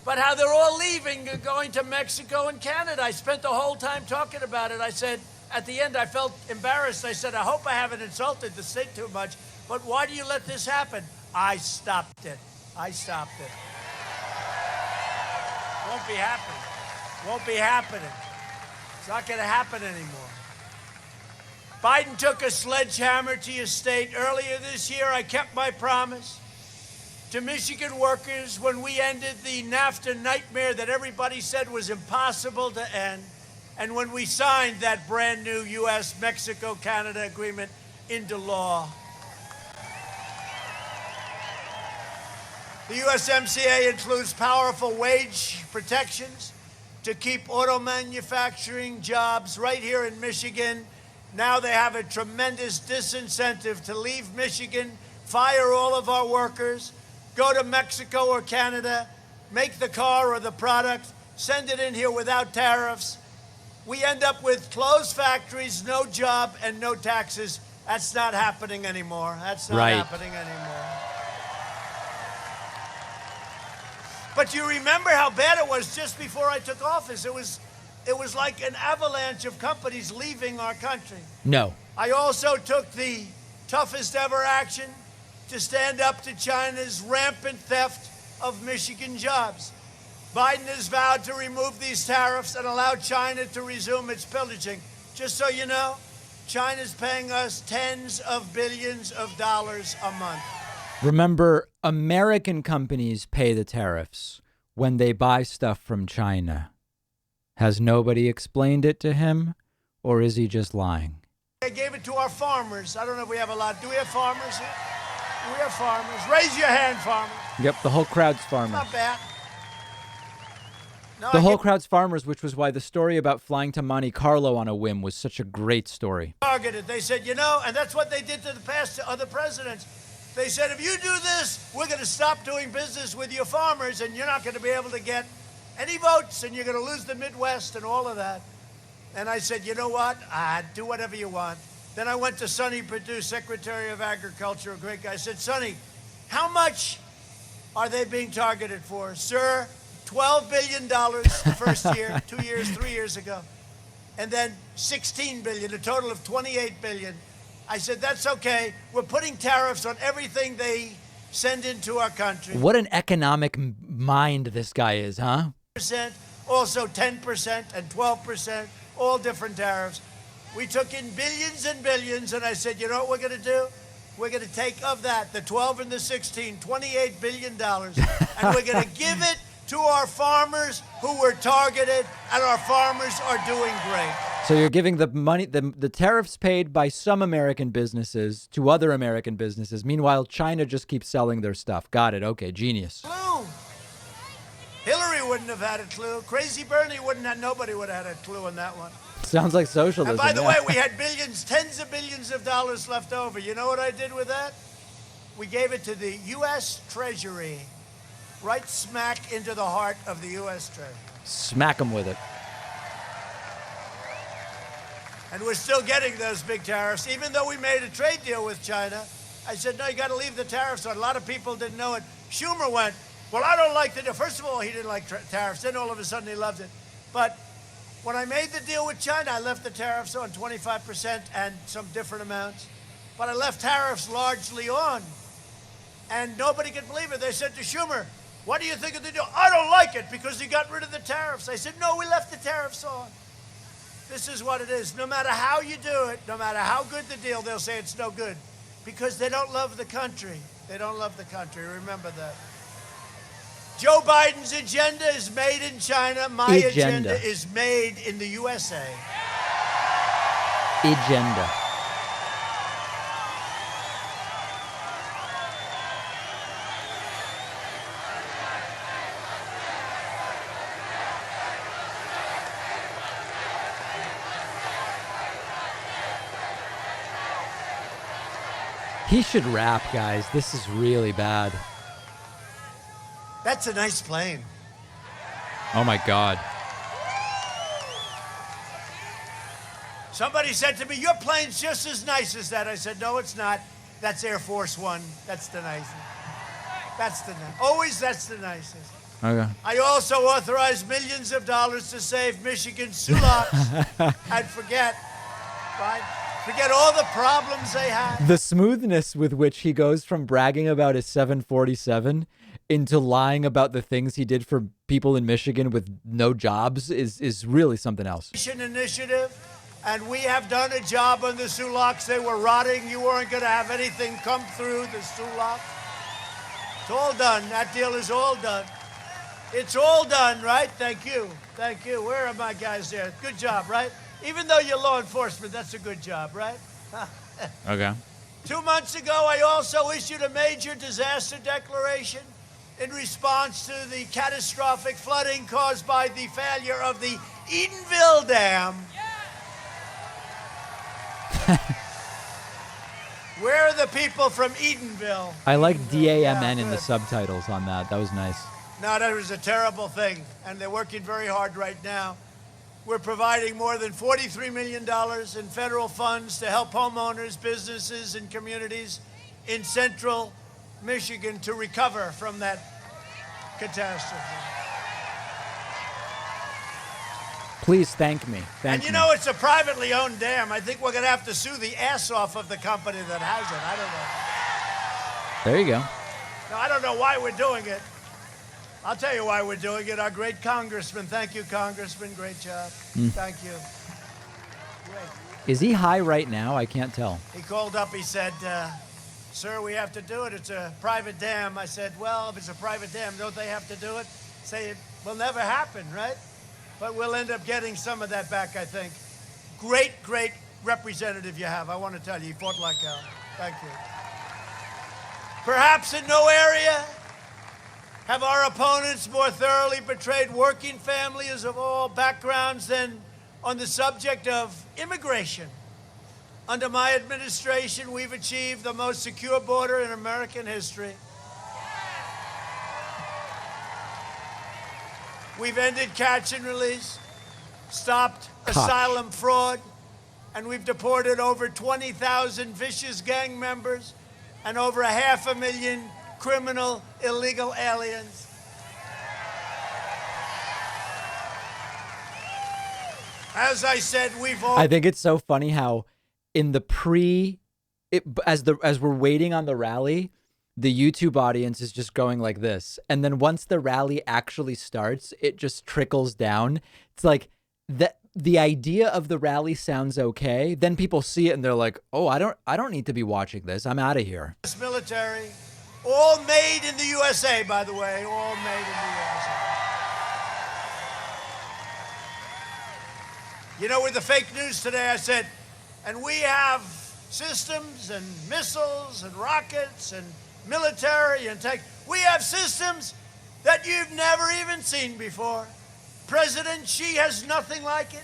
But how they're all leaving and going to Mexico and Canada. I spent the whole time talking about it. I said, at the end, I felt embarrassed. I said, I hope I haven't insulted the state too much, but why do you let this happen? I stopped it. I stopped it. Won't be happening. Won't be happening. It's not going to happen anymore. Biden took a sledgehammer to your state. Earlier this year, I kept my promise to Michigan workers when we ended the NAFTA nightmare that everybody said was impossible to end, and when we signed that brand new U.S. Mexico-Canada agreement into law. The USMCA includes powerful wage protections to keep auto manufacturing jobs right here in Michigan. Now they have a tremendous disincentive to leave Michigan, fire all of our workers, go to Mexico or Canada, make the car or the product, send it in here without tariffs. We end up with closed factories, no job, and no taxes. That's not happening anymore. That's not happening anymore. But you remember how bad it was just before I took office. It was like an avalanche of companies leaving our country.
No.
I also took the toughest ever action to stand up to China's rampant theft of Michigan jobs. Biden has vowed to remove these tariffs and allow China to resume its pillaging. Just so you know, China's paying us tens of billions of dollars a month.
Remember, American companies pay the tariffs when they buy stuff from China. Has nobody explained it to him, or is he just lying?
They gave it to our farmers. I don't know if we have a lot. Do we have farmers here? Do we have farmers? Raise your hand, farmers.
Yep, the whole crowd's farmers.
Not bad. No,
The whole crowd's farmers, which was why the story about flying to Monte Carlo on a whim was such a great story.
Targeted. They said, you know, and that's what they did to the past other presidents. They said, if you do this, we're going to stop doing business with your farmers, and you're not going to be able to get any votes, and you're going to lose the Midwest and all of that. And I said, you know what? Do whatever you want. Then I went to Sonny Perdue, Secretary of Agriculture, a great guy. I said, Sonny, how much are they being targeted for? Sir, $12 billion the first year, 2 years, 3 years ago. And then $16 billion, a total of $28 billion. I said, that's okay. We're putting tariffs on everything they send into our country.
What an economic mind this guy is, huh?
Also 10% and 12%, all different tariffs. We took in billions and billions, and I said, you know what we're going to do? We're going to take of that, the 12 and the 16, $28 billion, and we're going to give it to our farmers who were targeted, and our farmers are doing great.
So you're giving the money, the tariffs paid by some American businesses to other American businesses. Meanwhile, China just keeps selling their stuff. Got it. Okay, genius.
Clue. Hillary wouldn't have had a clue. Crazy Bernie wouldn't have, nobody would have had a clue on that one.
Sounds like socialism.
And by the
yeah.
way, we had billions, tens of billions of dollars left over. You know what I did with that? We gave it to the U.S. Treasury, right smack into the heart of the U.S. Treasury.
Smack them with it.
And we're still getting those big tariffs, even though we made a trade deal with China. I said, no, you got to leave the tariffs on. A lot of people didn't know it. Schumer went, well, I don't like the deal. First of all, he didn't like tariffs. Then all of a sudden he loved it. But when I made the deal with China, I left the tariffs on 25% and some different amounts. But I left tariffs largely on. And nobody could believe it. They said to Schumer, what do you think of the deal? I don't like it because he got rid of the tariffs. I said, no, we left the tariffs on. This is what it is. No matter how you do it, no matter how good the deal, they'll say it's no good because they don't love the country. They don't love the country. Remember that. Joe Biden's agenda is made in China. My agenda is made in the USA.
Agenda. He should rap, guys. This is really bad.
That's a nice plane.
Oh my God.
Somebody said to me, your plane's just as nice as that. I said, no, it's not. That's Air Force One. That's the nicest. That's the always that's the nicest.
Okay.
I also authorized millions of dollars to save Michigan sulaks and forget all the problems they had.
The smoothness with which he goes from bragging about his 747 into lying about the things he did for people in Michigan with no jobs is really something else.
Initiative, and we have done a job on the sulaks. They were rotting. You weren't going to have anything come through the sulaks. It's all done. That deal is all done. It's all done, right? Thank you. Thank you. Where are my guys there? Good job, right? Even though you're law enforcement, that's a good job, right?
Okay.
2 months ago, I also issued a major disaster declaration in response to the catastrophic flooding caused by the failure of the Edenville Dam. Where are the people from Edenville?
I like
Edenville.
DAMN
Yeah,
in the
good.
subtitles on that. That was nice.
No, that was a terrible thing, and they're working very hard right now. We're providing more than $43 million in federal funds to help homeowners, businesses, and communities in central Michigan to recover from that catastrophe.
Please thank me. Thank
And you
me.
know, it's a privately owned dam. I think we're going to have to sue the ass off of the company that has it. I don't know.
There you go.
No, I don't know why we're doing it. I'll tell you why we're doing it. Our great congressman. Thank you, Congressman. Great job. Thank you. Great.
Is he high right now? I can't tell.
He called up. He said, sir, we have to do it. It's a private dam. I said, well, if it's a private dam, don't they have to do it? Say it will never happen, right? But we'll end up getting some of that back, I think. Great, great representative you have. I want to tell you, he fought like hell. Thank you. Perhaps in no area have our opponents more thoroughly betrayed working families of all backgrounds than on the subject of immigration. Under my administration, we've achieved the most secure border in American history. We've ended catch and release, stopped asylum fraud, and we've deported over 20,000 vicious gang members and over 500,000 criminal illegal aliens. As I said, we've all...
I think it's so funny how in the as we're waiting on the rally, the YouTube audience is just going like this. And then once the rally actually starts, it just trickles down. It's like the idea of the rally sounds okay. Then people see it and they're like, oh, I don't need to be watching this. I'm out of here.
Military, all made in the USA, by the way, all made in the USA. You know, with the fake news today, I said, and we have systems and missiles and rockets and military and tech. We have systems that you've never even seen before. President Xi has nothing like it.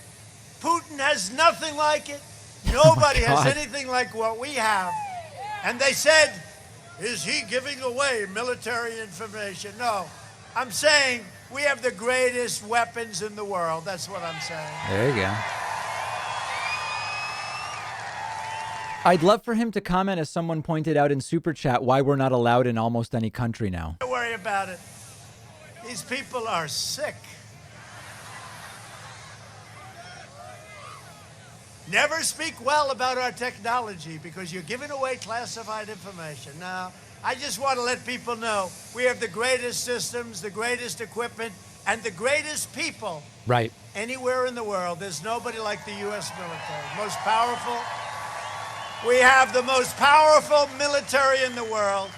Putin has nothing like it. Nobody has anything like what we have. And they said, is he giving away military information? No. I'm saying we have the greatest weapons in the world. That's what I'm saying.
There you go. I'd love for him to comment, as someone pointed out in Super Chat, why we're not allowed in almost any country now.
Don't worry about it. These people are sick. Never speak well about our technology because you're giving away classified information. Now, I just want to let people know we have the greatest systems, the greatest equipment, and the greatest people
Right.
anywhere in the world. There's nobody like the U.S. military. Most powerful. We have the most powerful military in the world.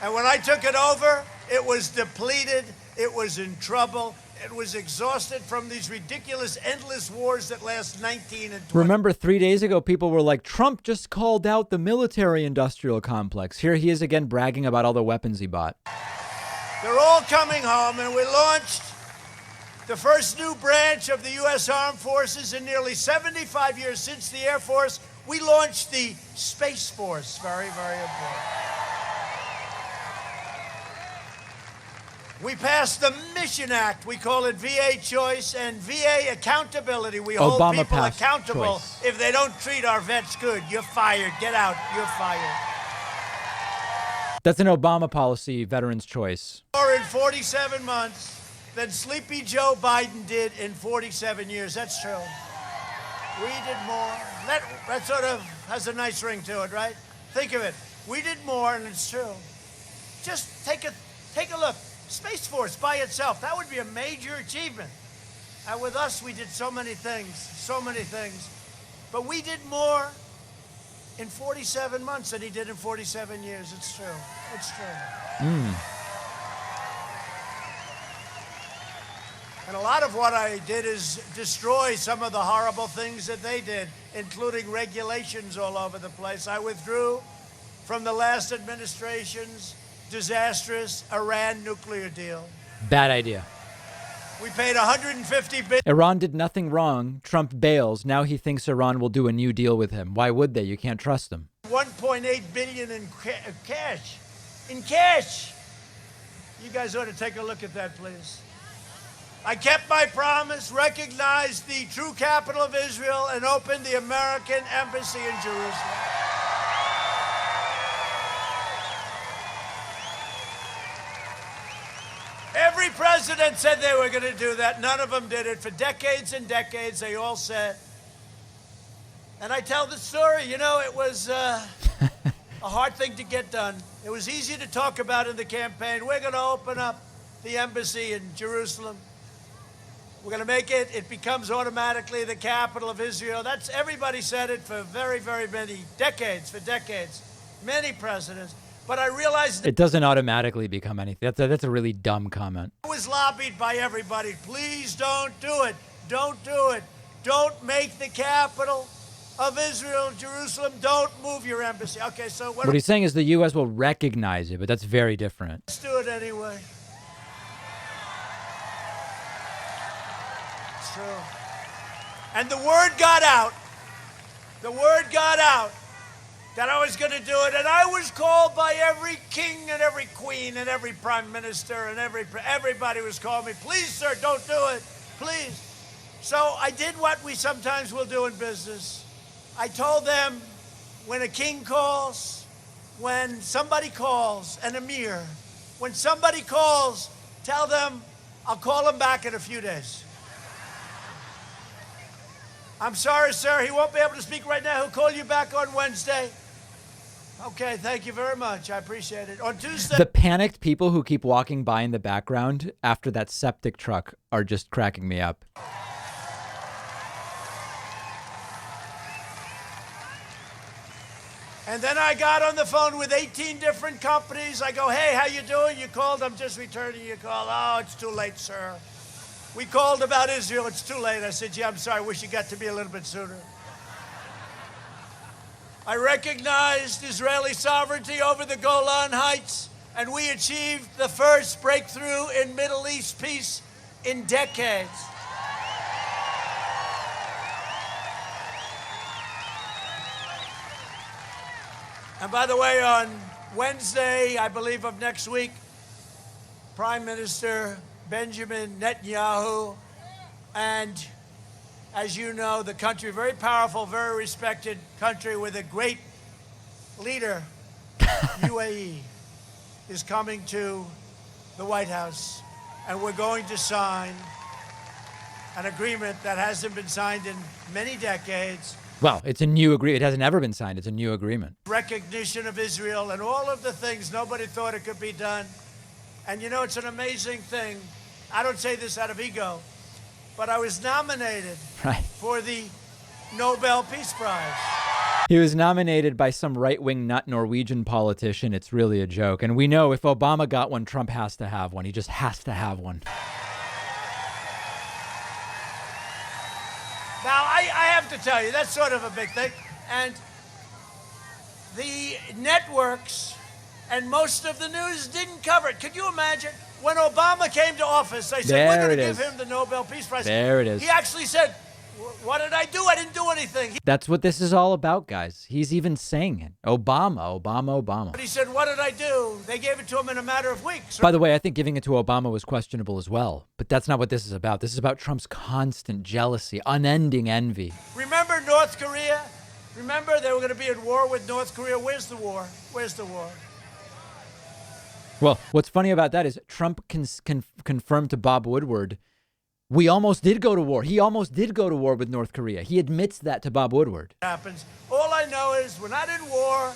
And when I took it over, it was depleted. It was in trouble. It was exhausted from these ridiculous, endless wars that last 19 and 20.
Remember 3 days ago, people were like, Trump just called out the military-industrial complex. Here he is again bragging about all the weapons he bought.
They're all coming home, and we launched the first new branch of the U.S. Armed Forces in nearly 75 years since the Air Force. We launched the Space Force. Very, very important. We passed the Mission Act. We call it VA Choice and VA Accountability. We hold
Obama
people
passed
accountable.
Choice.
If they don't treat our vets good, you're fired. Get out. You're fired.
That's an Obama policy, Veterans Choice.
More in 47 months than Sleepy Joe Biden did in 47 years. That's true. We did more. That sort of has a nice ring to it, right? Think of it. We did more, and it's true. Just take a look. Space Force by itself, that would be a major achievement. And with us, we did so many things. But we did more in 47 months than he did in 47 years. It's true. It's true. And a lot of what I did is destroy some of the horrible things that they did, including regulations all over the place. I withdrew from the last administration's disastrous Iran nuclear deal.
Bad idea.
We paid $150 billion.
Iran did nothing wrong. Trump bails. Now he thinks Iran will do a new deal with him. Why would they? You can't trust them.
$1.8 billion in cash. In cash. You guys ought to take a look at that, please. I kept my promise, recognized the true capital of Israel, and opened the American embassy in Jerusalem. Every president said they were going to do that. None of them did it. For decades and decades, they all said. And I tell the story, you know, it was a hard thing to get done. It was easy to talk about in the campaign. We're going to open up the embassy in Jerusalem. We're going to make it. It becomes automatically the capital of Israel. That's everybody said it for very, very many decades, many presidents. But I realized
It doesn't automatically become anything. That's a really dumb comment.
I was lobbied by everybody. Please don't do it. Don't do it. Don't make the capital of Israel, Jerusalem. Don't move your embassy. Okay, so
What he's saying is the U.S. will recognize it, but that's very different.
let's do it anyway. It's true. And the word got out. The word got out that I was going to do it, and I was called by every king and every queen and every prime minister and everybody was calling me, please, sir, don't do it, please. So I did what we sometimes will do in business. I told them, when a king calls, when somebody calls, an emir, when somebody calls, tell them I'll call him back in a few days. I'm sorry, sir, he won't be able to speak right now. He'll call you back on Wednesday. Okay, thank you very much. I appreciate it. On Tuesday.
The panicked people who keep walking by in the background after that septic truck are just cracking me up.
And then I got on the phone with 18 different companies. I go, hey, how you doing? You called? I'm just returning your call. Oh, it's too late, sir. We called about Israel. It's too late. I said, yeah, I'm sorry. I wish it got to be a little bit sooner. I recognized Israeli sovereignty over the Golan Heights, and we achieved the first breakthrough in Middle East peace in decades. And by the way, on Wednesday, I believe of next week, Prime Minister Benjamin Netanyahu, and as you know, the country, very powerful, very respected country with a great leader, UAE, is coming to the White House, and we're going to sign an agreement that hasn't been signed in many decades.
Well, it's a new agreement. It hasn't ever been signed. It's a new agreement.
Recognition of Israel and all of the things nobody thought it could be done. And you know, it's an amazing thing. I don't say this out of ego, but I was nominated for the Nobel Peace Prize.
He was nominated by some right-wing nut Norwegian politician. It's really a joke. And we know if Obama got one, Trump has to have one. He just has to have one.
Now, I have to tell you, that's sort of a big thing. And the networks and most of the news didn't cover it. Could you imagine? When Obama came to office, they said, we're going to give him the Nobel Peace Prize.
There it is.
He actually said, what did I do? I didn't do anything.
That's what this is all about, guys. He's even saying it. Obama.
But he said, what did I do? They gave it to him in a matter of weeks.
By the way, I think giving it to Obama was questionable as well. But that's not what this is about. This is about Trump's constant jealousy, unending envy.
Remember North Korea? Remember they were going to be at war with North Korea? Where's the war? Where's the war?
Well, what's funny about that is Trump confirmed to Bob Woodward, we almost did go to war. He almost did go to war with North Korea. He admits that to Bob Woodward.
Happens. All I know is we're not in war,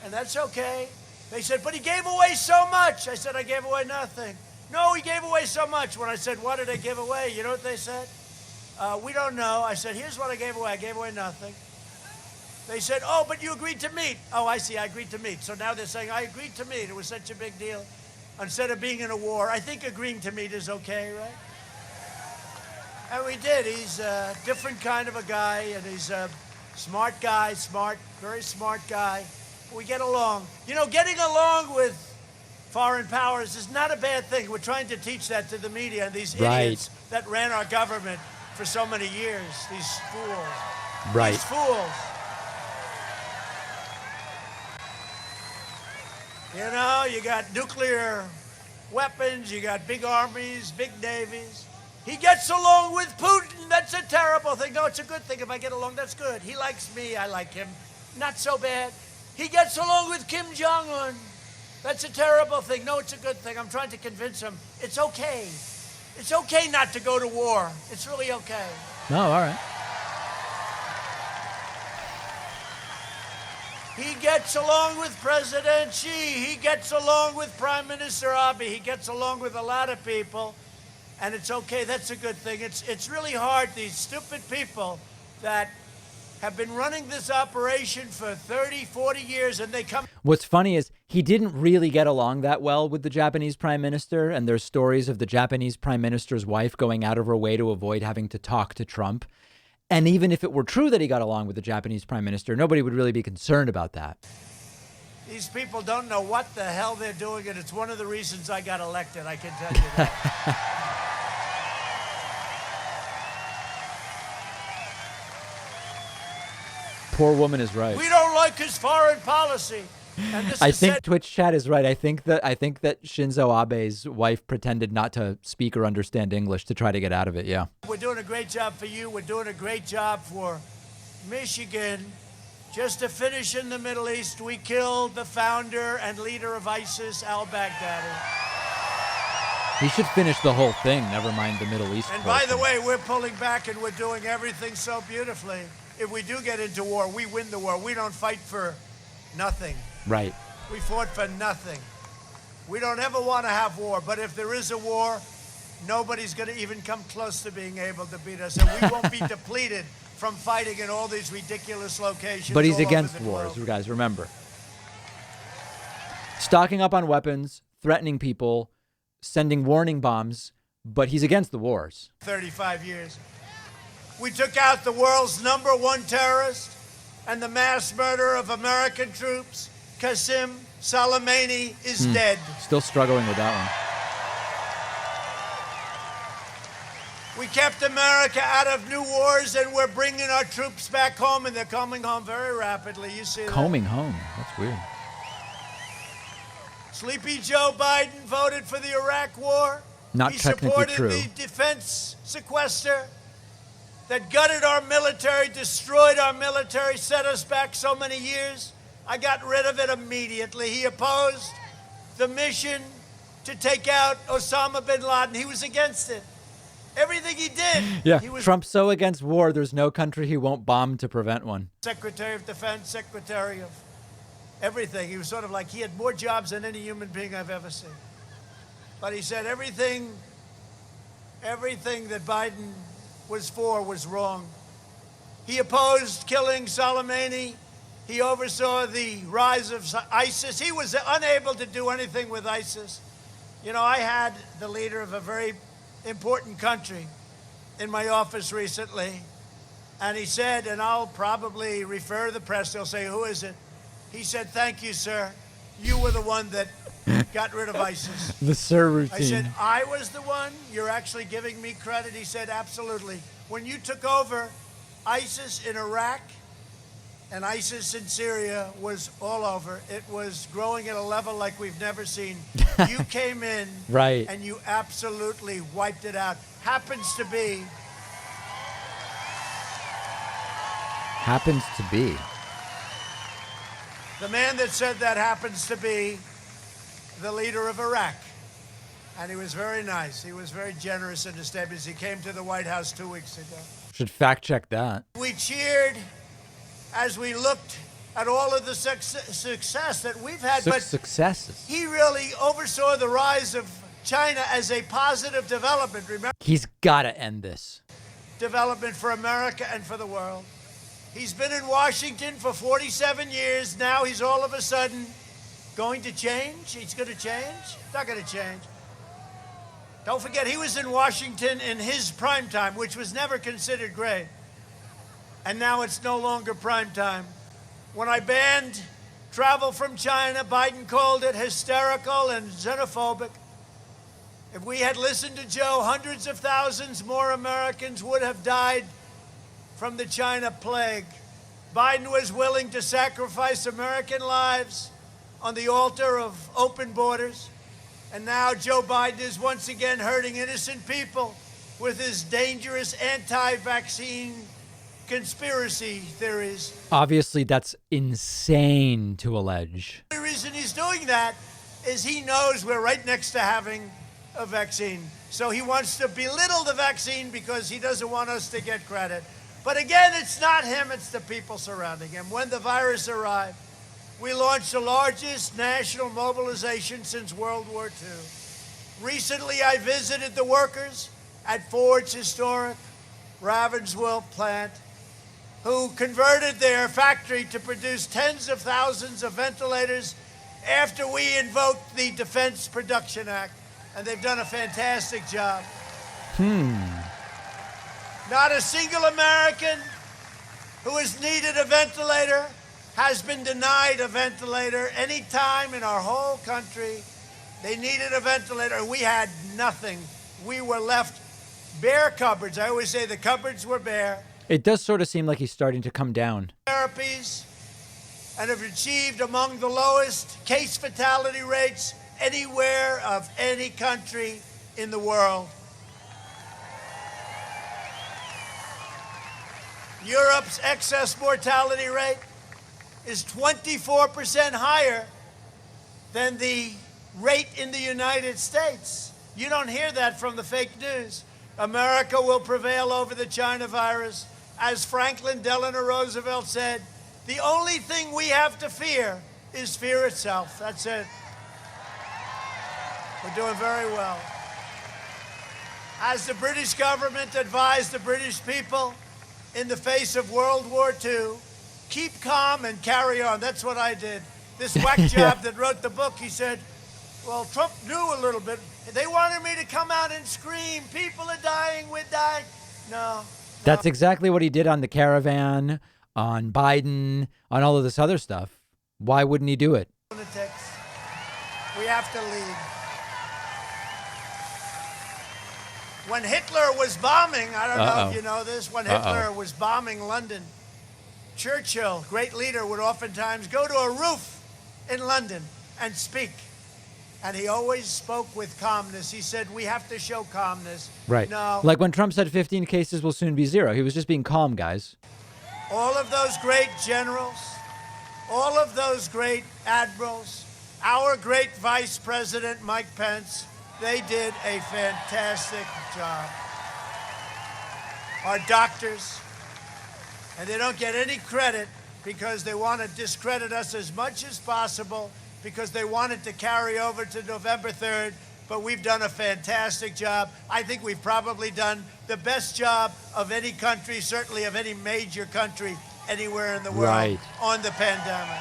and that's okay. They said, but he gave away so much. I said, I gave away nothing. No, he gave away so much. When I said, what did I give away? You know what they said? We don't know. I said, here's what I gave away. I gave away nothing. They said, oh, but you agreed to meet. Oh, I see, I agreed to meet. So now they're saying, I agreed to meet. It was such a big deal. Instead of being in a war, I think agreeing to meet is okay, right? And we did. He's a different kind of a guy, and he's a smart guy, very smart guy. We get along. You know, getting along with foreign powers is not a bad thing. We're trying to teach that to the media and these idiots that ran our government for so many years, these fools.
Right.
These fools. You know, you got nuclear weapons, you got big armies, big navies. He gets along with Putin. That's a terrible thing. No, it's a good thing. If I get along, that's good. He likes me. I like him. Not so bad. He gets along with Kim Jong-un. That's a terrible thing. No, it's a good thing. I'm trying to convince him. It's okay. It's okay not to go to war. It's really okay.
No, all right.
He gets along with President Xi. He gets along with Prime Minister Abe. He gets along with a lot of people. And it's okay. That's a good thing. It's really hard. These stupid people that have been running this operation for 30, 40 years, and they come.
What's funny is he didn't really get along that well with the Japanese prime minister. And there's stories of the Japanese prime minister's wife going out of her way to avoid having to talk to Trump. And even if it were true that he got along with the Japanese prime minister, nobody would really be concerned about that.
These people don't know what the hell they're doing, and it's one of the reasons I got elected, I can tell you that.
Poor woman is right.
We don't like his foreign policy. And this
I
is
think
said-
Twitch chat is right. I think that Shinzo Abe's wife pretended not to speak or understand English to try to get out of it. Yeah.
We're doing a great job for you. We're doing a great job for Michigan. Just to finish in the Middle East, we killed the founder and leader of ISIS, al-Baghdadi.
He should finish the whole thing, never mind the Middle East.
And by the
portion.
way, we're pulling back and we're doing everything so beautifully. If we do get into war, we win the war. We don't fight for nothing.
Right.
We fought for nothing. We don't ever want to have war, but if there is a war, nobody's going to even come close to being able to beat us, and we won't be depleted from fighting in all these ridiculous locations.
But he's
all over
against
the
wars,
globe.
guys, remember. Stocking up on weapons, threatening people, sending warning bombs, but he's against the wars.
35 years. We took out the world's #1 terrorist and the mass murderer of American troops. Qasem Soleimani is dead.
Still struggling with that one.
We kept America out of new wars, and we're bringing our troops back home, and they're coming home very rapidly. You see that?
Combing home. That's weird.
Sleepy Joe Biden voted for the Iraq War.
Not
he
technically
supported
true.
the defense sequester that gutted our military, destroyed our military, set us back so many years. I got rid of it immediately. He opposed the mission to take out Osama bin Laden. He was against it. Everything he did.
Yeah,
He was
Trump's so against war, there's no country he won't bomb to prevent one.
Secretary of Defense, Secretary of everything. He was sort of like, he had more jobs than any human being I've ever seen. But he said everything that Biden was for was wrong. He opposed killing Soleimani. He oversaw the rise of ISIS. He was unable to do anything with ISIS. You know, I had the leader of a very important country in my office recently, and he said, and I'll probably refer to the press, they'll say, who is it? He said, thank you, sir. You were the one that got rid of ISIS.
The sir routine.
I said, I was the one? You're actually giving me credit? He said, absolutely. When you took over, ISIS in Iraq and ISIS in Syria was all over. It was growing at a level like we've never seen. You came in
Right.
and you absolutely wiped it out. Happens to be the man that said that happens to be the leader of Iraq. And he was very nice. He was very generous in his statements. He came to the White House 2 weeks ago.
Should fact check that.
We cheered as we looked at all of the success that we've had. But
Successes.
he really oversaw the rise of China as a positive development. Remember,
He's got to end this.
development for America and for the world. He's been in Washington for 47 years. Now he's all of a sudden going to change. He's going to change. Not going to change. Don't forget, he was in Washington in his prime time, which was never considered great. And now it's no longer prime time. When I banned travel from China, Biden called it hysterical and xenophobic. If we had listened to Joe, hundreds of thousands more Americans would have died from the China plague. Biden was willing to sacrifice American lives on the altar of open borders. And now Joe Biden is once again hurting innocent people with his dangerous anti-vaccine conspiracy theories.
Obviously, that's insane to allege.
The reason he's doing that is he knows we're right next to having a vaccine. So he wants to belittle the vaccine because he doesn't want us to get credit. But again, it's not him, it's the people surrounding him. When the virus arrived, we launched the largest national mobilization since World War II. Recently, I visited the workers at Ford's historic Ravensville plant who converted their factory to produce tens of thousands of ventilators after we invoked the Defense Production Act. And they've done a fantastic job. Not a single American who has needed a ventilator has been denied a ventilator any time in our whole country. They needed a ventilator, and we had nothing. We were left bare cupboards. I always say the cupboards were bare.
It does sort of seem like he's starting to come down.
Therapies, and have achieved among the lowest case fatality rates anywhere of any country in the world. Europe's excess mortality rate is 24% higher than the rate in the United States. You don't hear that from the fake news. America will prevail over the China virus. As Franklin Delano Roosevelt said, the only thing we have to fear is fear itself. That's it. We're doing very well. As the British government advised the British people in the face of World War II, keep calm and carry on. That's what I did. This whack job that wrote the book, he said, Well, Trump knew a little bit. They wanted me to come out and scream, people are dying, we're dying. No.
That's exactly what he did on the caravan, on Biden, on all of this other stuff. Why wouldn't he do it?
Lunatics. We have to lead. When Hitler was bombing, I don't know if you know this, when Hitler was bombing London, Churchill, great leader, would oftentimes go to a roof in London and speak. And he always spoke with calmness. He said, we have to show calmness.
Right.
No.
Like when Trump said 15 cases will soon be 0. He was just being calm, guys.
All of those great generals, all of those great admirals, our great Vice President Mike Pence, they did a fantastic job. Our doctors, and they don't get any credit because they want to discredit us as much as possible because they wanted to carry over to November 3rd, but we've done a fantastic job. I think we've probably done the best job of any country, certainly of any major country anywhere in the world on the pandemic.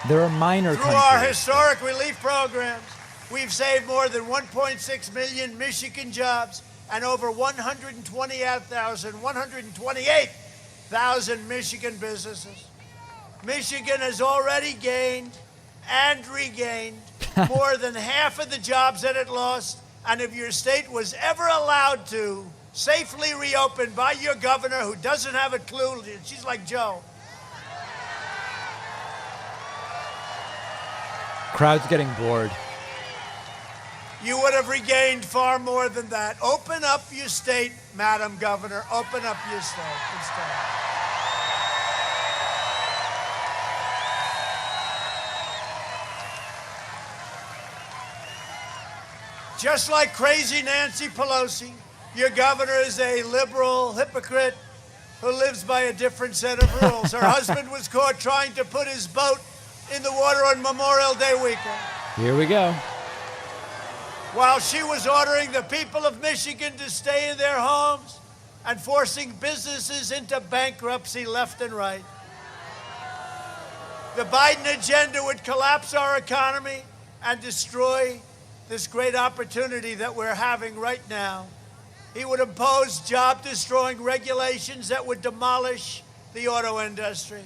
There are minor
Through
countries.
our historic relief programs, we've saved more than 1.6 million Michigan jobs and over 128,000 Michigan businesses. Michigan has already gained and regained more than half of the jobs that it lost, and if your state was ever allowed to safely reopen by your governor who doesn't have a clue, she's like Joe.
Crowd's getting bored.
You would have regained far more than that. Open up your state, Madam Governor. Open up your state instead. Just like crazy Nancy Pelosi, your governor is a liberal hypocrite who lives by a different set of rules. Her husband was caught trying to put his boat in the water on Memorial Day weekend.
Here we go.
While she was ordering the people of Michigan to stay in their homes and forcing businesses into bankruptcy left and right. The Biden agenda would collapse our economy and destroy this great opportunity that we're having right now. He would impose job-destroying regulations that would demolish the auto industry.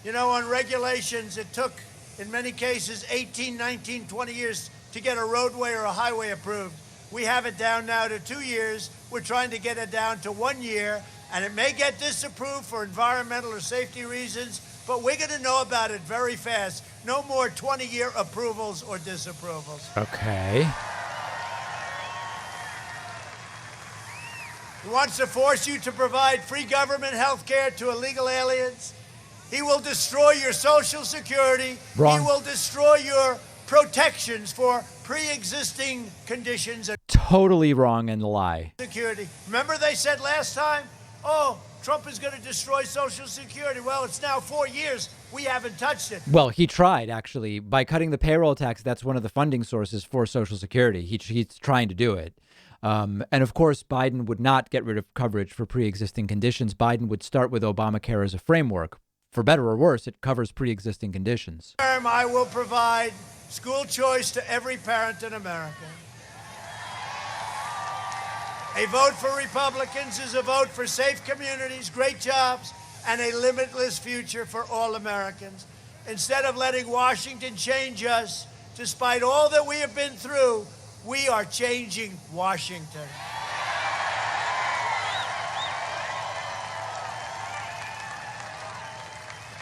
You know, on regulations, it took, in many cases, 18, 19, 20 years to get a roadway or a highway approved. We have it down now to 2 years. We're trying to get it down to 1 year, and it may get disapproved for environmental or safety reasons, but we're going to know about it very fast. No more 20-year approvals or disapprovals.
Okay.
He wants to force you to provide free government health care to illegal aliens. He will destroy your Social Security.
Wrong.
He will destroy your protections for pre-existing conditions and
Totally wrong and a lie.
security. Remember they said last time, oh, Trump is going to destroy Social Security. Well, it's now 4 years. We haven't touched it.
Well, he tried, actually. By cutting the payroll tax, that's one of the funding sources for Social Security. He's trying to do it. And of course, Biden would not get rid of coverage for pre-existing conditions. Biden would start with Obamacare as a framework. For better or worse, it covers pre-existing conditions.
I will provide school choice to every parent in America. A vote for Republicans is a vote for safe communities, great jobs, and a limitless future for all Americans. Instead of letting Washington change us, despite all that we have been through, we are changing Washington.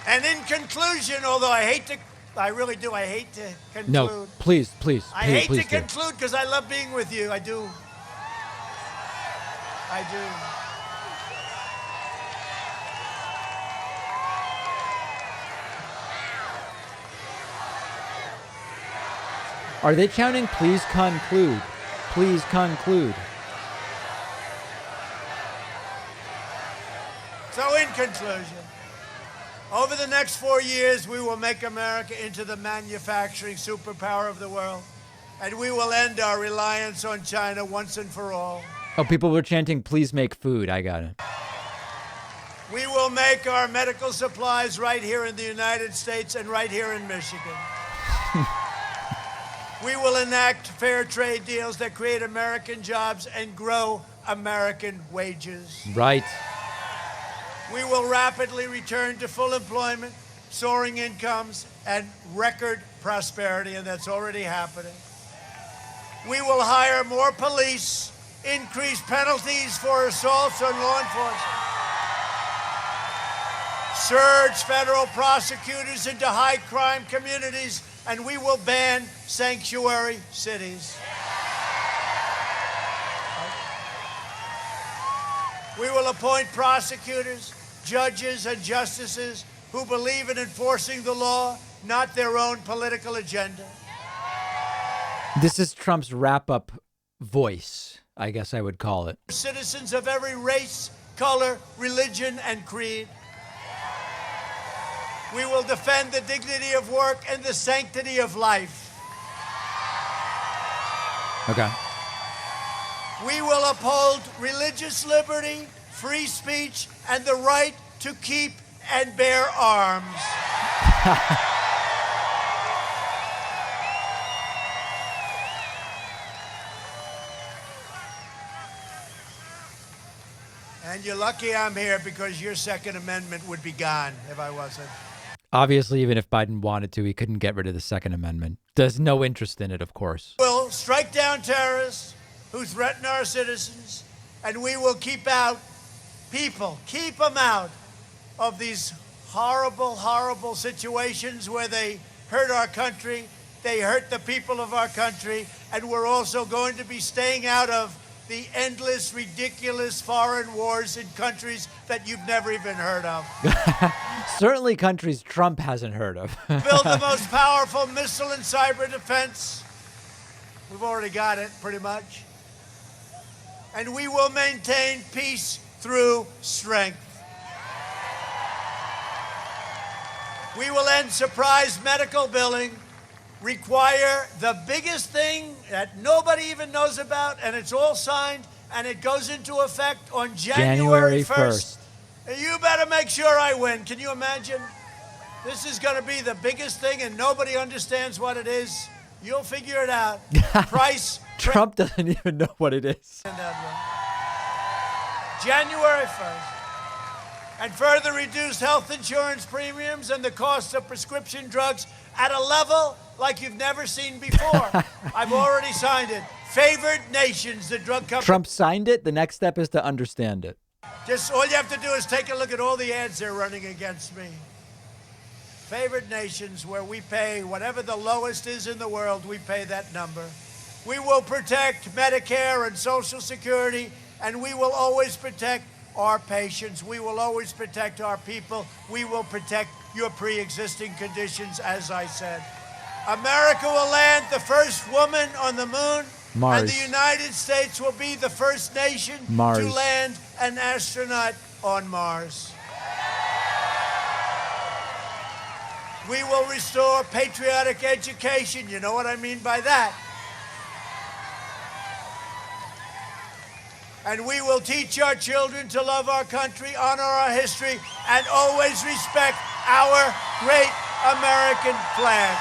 And in conclusion, although I hate to conclude.
No, please.
I hate
please
to
do.
conclude because I love being with you. I do.
Are they chanting, please conclude? Please conclude.
So in conclusion, over the next 4 years, we will make America into the manufacturing superpower of the world, and we will end our reliance on China once and for all.
Oh, people were chanting, please make food. I got it.
We will make our medical supplies right here in the United States and right here in Michigan. We will enact fair trade deals that create American jobs and grow American wages.
Right.
We will rapidly return to full employment, soaring incomes, and record prosperity, and that's already happening. We will hire more police, increase penalties for assaults on law enforcement, surge federal prosecutors into high-crime communities, and we will ban sanctuary cities. We will appoint prosecutors, judges, and justices who believe in enforcing the law, not their own political agenda.
This is Trump's wrap-up voice, I guess I would call it.
Citizens of every race, color, religion, and creed. We will defend the dignity of work and the sanctity of life.
Okay.
We will uphold religious liberty, free speech, and the right to keep and bear arms. And you're lucky I'm here because your Second Amendment would be gone if I wasn't.
Obviously, even if Biden wanted to, he couldn't get rid of the Second Amendment. There's no interest in it, of course.
We'll strike down terrorists who threaten our citizens, and we will keep out people, keep them out of these horrible, horrible situations where they hurt our country, they hurt the people of our country, and we're also going to be staying out of the endless, ridiculous foreign wars in countries that you've never even heard of.
Certainly countries Trump hasn't heard of.
Build the most powerful missile and cyber defense. We've already got it, pretty much. And we will maintain peace through strength. We will end surprise medical billing, require the biggest thing that nobody even knows about, and it's all signed, and it goes into effect on January 1st. And you better make sure I win. Can you imagine? This is going to be the biggest thing, and nobody understands what it is. You'll figure it out. Price.
Trump doesn't even know what it is.
January 1st. And further reduce health insurance premiums and the cost of prescription drugs at a level like you've never seen before. I've already signed it. Favored nations, the drug company.
Trump signed it. The next step is to understand it.
Just all you have to do is take a look at all the ads they're running against me. Favored nations, where we pay whatever the lowest is in the world, we pay that number. We will protect Medicare and Social Security, and we will always protect our patients. We will always protect our people. We will protect your pre-existing conditions, as I said. America will land the first woman on the moon.
Mars.
And the United States will be the first nation
Mars.
to land an astronaut on Mars. We will restore patriotic education. You know what I mean by that. And we will teach our children to love our country, honor our history, and always respect our great American flag.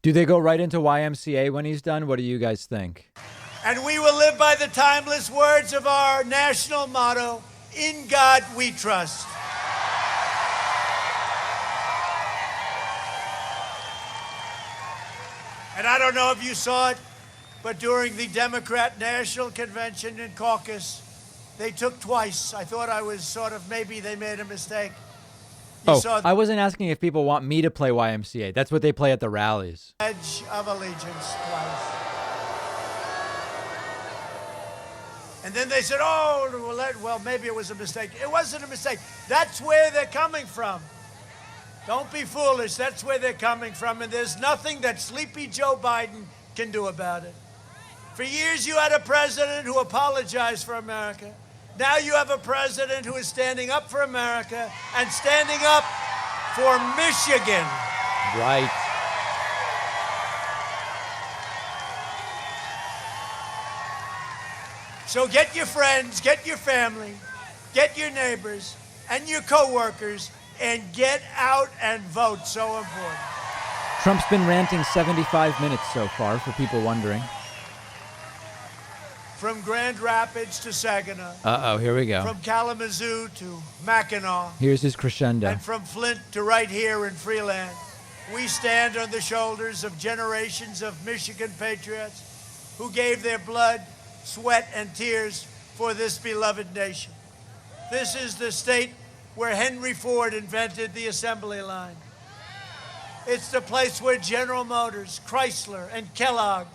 Do they go right into YMCA when he's done? What do you guys think?
And we will live by the timeless words of our national motto, "In God we trust." And I don't know if you saw it, but during the Democrat National Convention and caucus, they took twice. I thought I was sort of, maybe they made a mistake. You saw
I wasn't asking if people want me to play YMCA. That's what they play at the rallies.
the Pledge of Allegiance twice. And then they said, oh, well, maybe it was a mistake. It wasn't a mistake. That's where they're coming from. Don't be foolish. That's where they're coming from. And there's nothing that sleepy Joe Biden can do about it. For years, you had a president who apologized for America. Now you have a president who is standing up for America and standing up for Michigan.
Right.
So get your friends, get your family, get your neighbors and your coworkers, and get out and vote. So important.
Trump's been ranting 75 minutes so far, for people wondering.
From Grand Rapids to Saginaw.
Uh-oh, here we go.
From Kalamazoo to Mackinac.
Here's his crescendo.
And from Flint to right here in Freeland. We stand on the shoulders of generations of Michigan patriots who gave their blood, sweat, and tears for this beloved nation. This is the state where Henry Ford invented the assembly line. It's the place where General Motors, Chrysler, and Kellogg.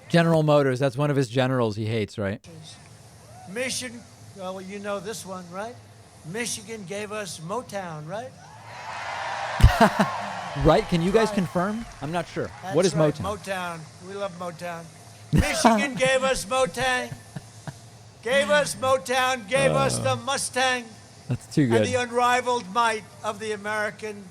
General Motors, that's one of his generals he hates, right?
Michigan, well, you know this one, right? Michigan gave us Motown, right?
Right? Can you guys confirm? I'm not sure.
That's
What is
right,
Motown?
Motown. We love Motown. Michigan gave us Motown. Gave us Motown, gave us the Mustang.
That's too
And
good.
the unrivaled might of the American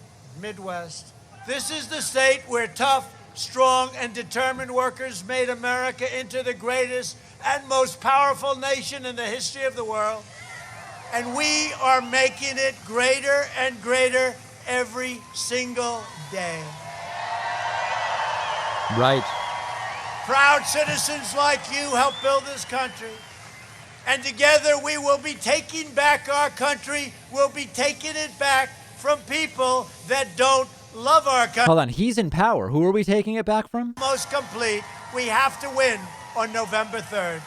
Midwest. This is the state where tough, strong, and determined workers made America into the greatest and most powerful nation in the history of the world. And we are making it greater and greater every single day.
Right.
Proud citizens like you help build this country. And together we will be taking back our country. We'll be taking it back from people that don't love our country.
Hold on, he's in power. Who are we taking it back from?
Most complete. We have to win on November 3rd.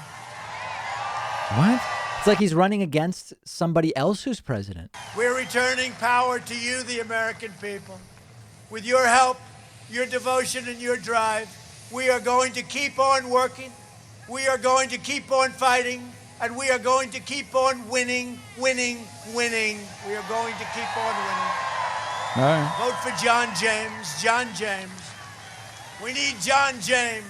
What? It's like he's running against somebody else who's president.
We're returning power to you, the American people. With your help, your devotion, and your drive, we are going to keep on working. We are going to keep on fighting. And we are going to keep on winning, winning, winning. We are going to keep on winning.
All right.
Vote for John James. John James. We need John James.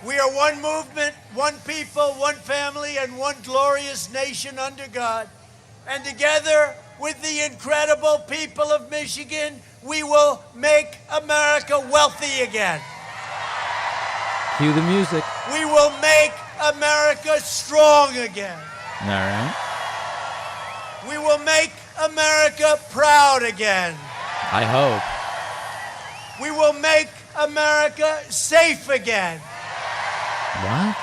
We are one movement, one people, one family, and one glorious nation under God. And together with the incredible people of Michigan, we will make America wealthy again.
Cue the music.
We will make America strong again.
All right.
We will make America proud again.
I hope.
We will make America safe again.
What?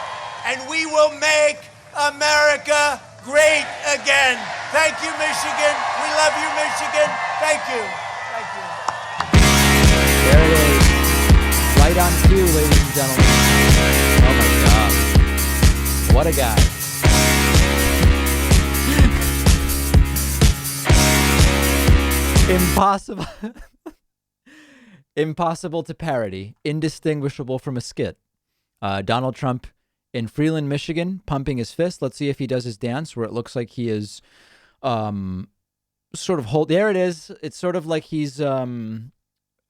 And we will make America great again. Thank you, Michigan. We love you, Michigan. Thank you. Thank you.
There it is. Right on cue, ladies and gentlemen. Oh my God. What a guy. Impossible. Impossible to parody. Indistinguishable from a skit. Donald Trump in Freeland, Michigan, pumping his fist. Let's see if he does his dance where it looks like he is sort of there it is. It's sort of like he's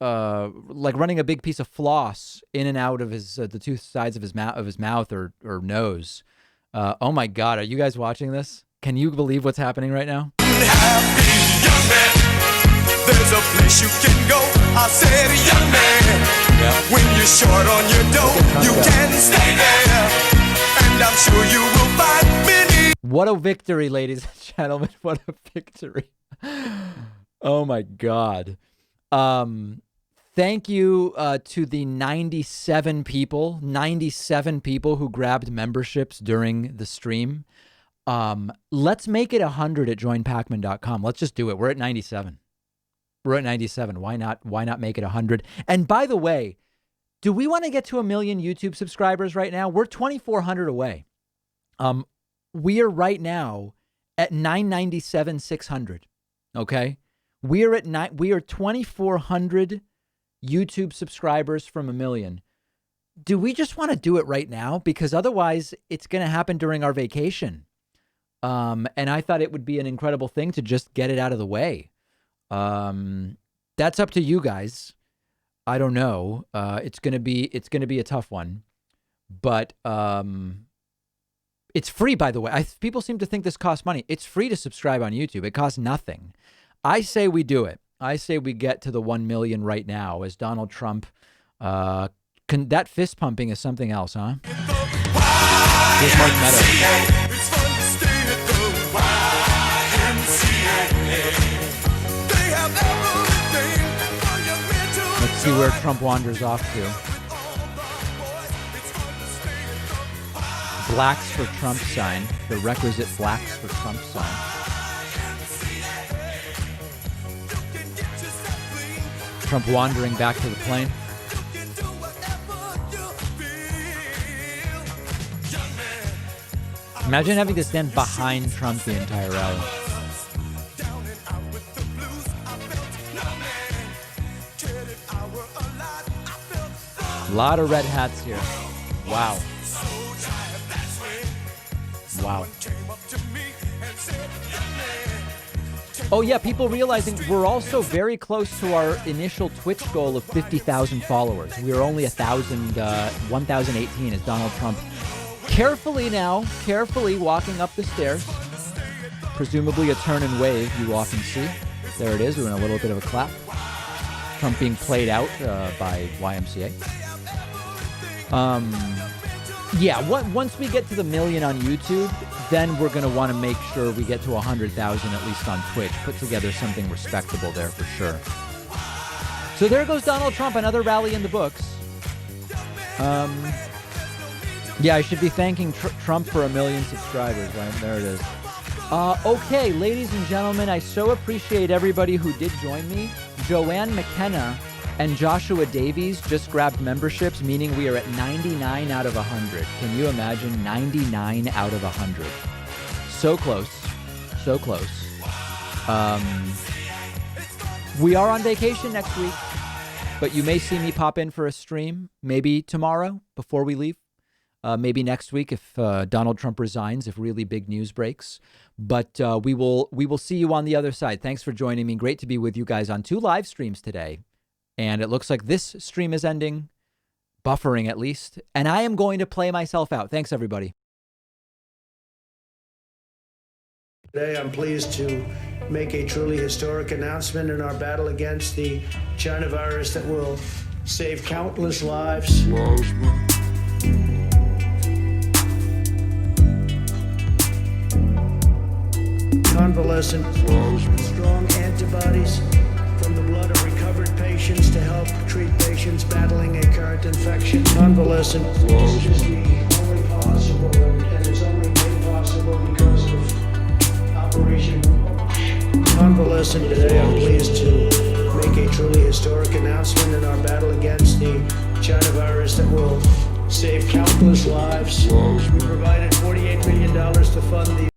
like running a big piece of floss in and out of his the two sides of his mouth or nose. Oh my God, are you guys watching this? Can you believe what's happening right now?
Happy young man, there's a place you can go. I said, young man. When you're short on your dough, you can stay there, and I'm sure you will find many.
What a victory, ladies and gentlemen. What a victory. Oh, my God. Thank you to the 97 people who grabbed memberships during the stream. Let's make it 100 at joinpacman.com. Let's just do it. We're at 97. We're at 97. Why not make it 100? And by the way, do we want to get to 1 million YouTube subscribers right now? We're 2,400 away. We are right now at 997,600. Okay, we are 2,400 YouTube subscribers from 1 million. Do we just want to do it right now? Because otherwise, it's going to happen during our vacation. And I thought it would be an incredible thing to just get it out of the way. That's up to you guys. I don't know. It's gonna be a tough one, but it's free, by the way. People seem to think this costs money. It's free to subscribe on YouTube. It costs nothing. I say we do it. I say we get to the 1 million right now as Donald Trump. That fist pumping is something else, huh? Here's Mark Meadows.
It's fun to stay at the YMCA. They
see where Trump wanders off to. Blacks for Trump sign. The requisite blacks for Trump sign. Trump wandering back to the plane. Imagine having to stand behind Trump the entire rally. A lot of red hats here. Wow. Wow. Oh yeah, people realizing we're also very close to our initial Twitch goal of 50,000 followers. We are only 1,018 as Donald Trump carefully walking up the stairs. Presumably a turn and wave you often see. There it is, doing a little bit of a clap. Trump being played out by YMCA. Once we get to the million on YouTube, then we're going to want to make sure we get to 100,000 at least on Twitch. Put together something respectable there for sure. So there goes Donald Trump, another rally in the books. I should be thanking Trump for 1 million subscribers, right? There it is. Okay, ladies and gentlemen, I so appreciate everybody who did join me. Joanne McKenna and Joshua Davies just grabbed memberships, meaning we are at 99 out of 100. Can you imagine? 99 out of 100. So close. So close. We are on vacation next week, but you may see me pop in for a stream, maybe tomorrow before we leave. Maybe next week if Donald Trump resigns, if really big news breaks. But we will see you on the other side. Thanks for joining me. Great to be with you guys on 2 live streams today. And it looks like this stream is ending, buffering at least. And I am going to play myself out. Thanks, everybody.
Today, I'm pleased to make a truly historic announcement in our battle against the China virus that will save countless lives. Convalescent, strong antibodies from the blood of recovered patients to help treat patients battling a current infection. Convalescent is the only possible, and it's only made possible because of Operation Convalescent. Today, I'm pleased to make a truly historic announcement in our battle against the China virus that will save countless lives. We provided $48 million to fund the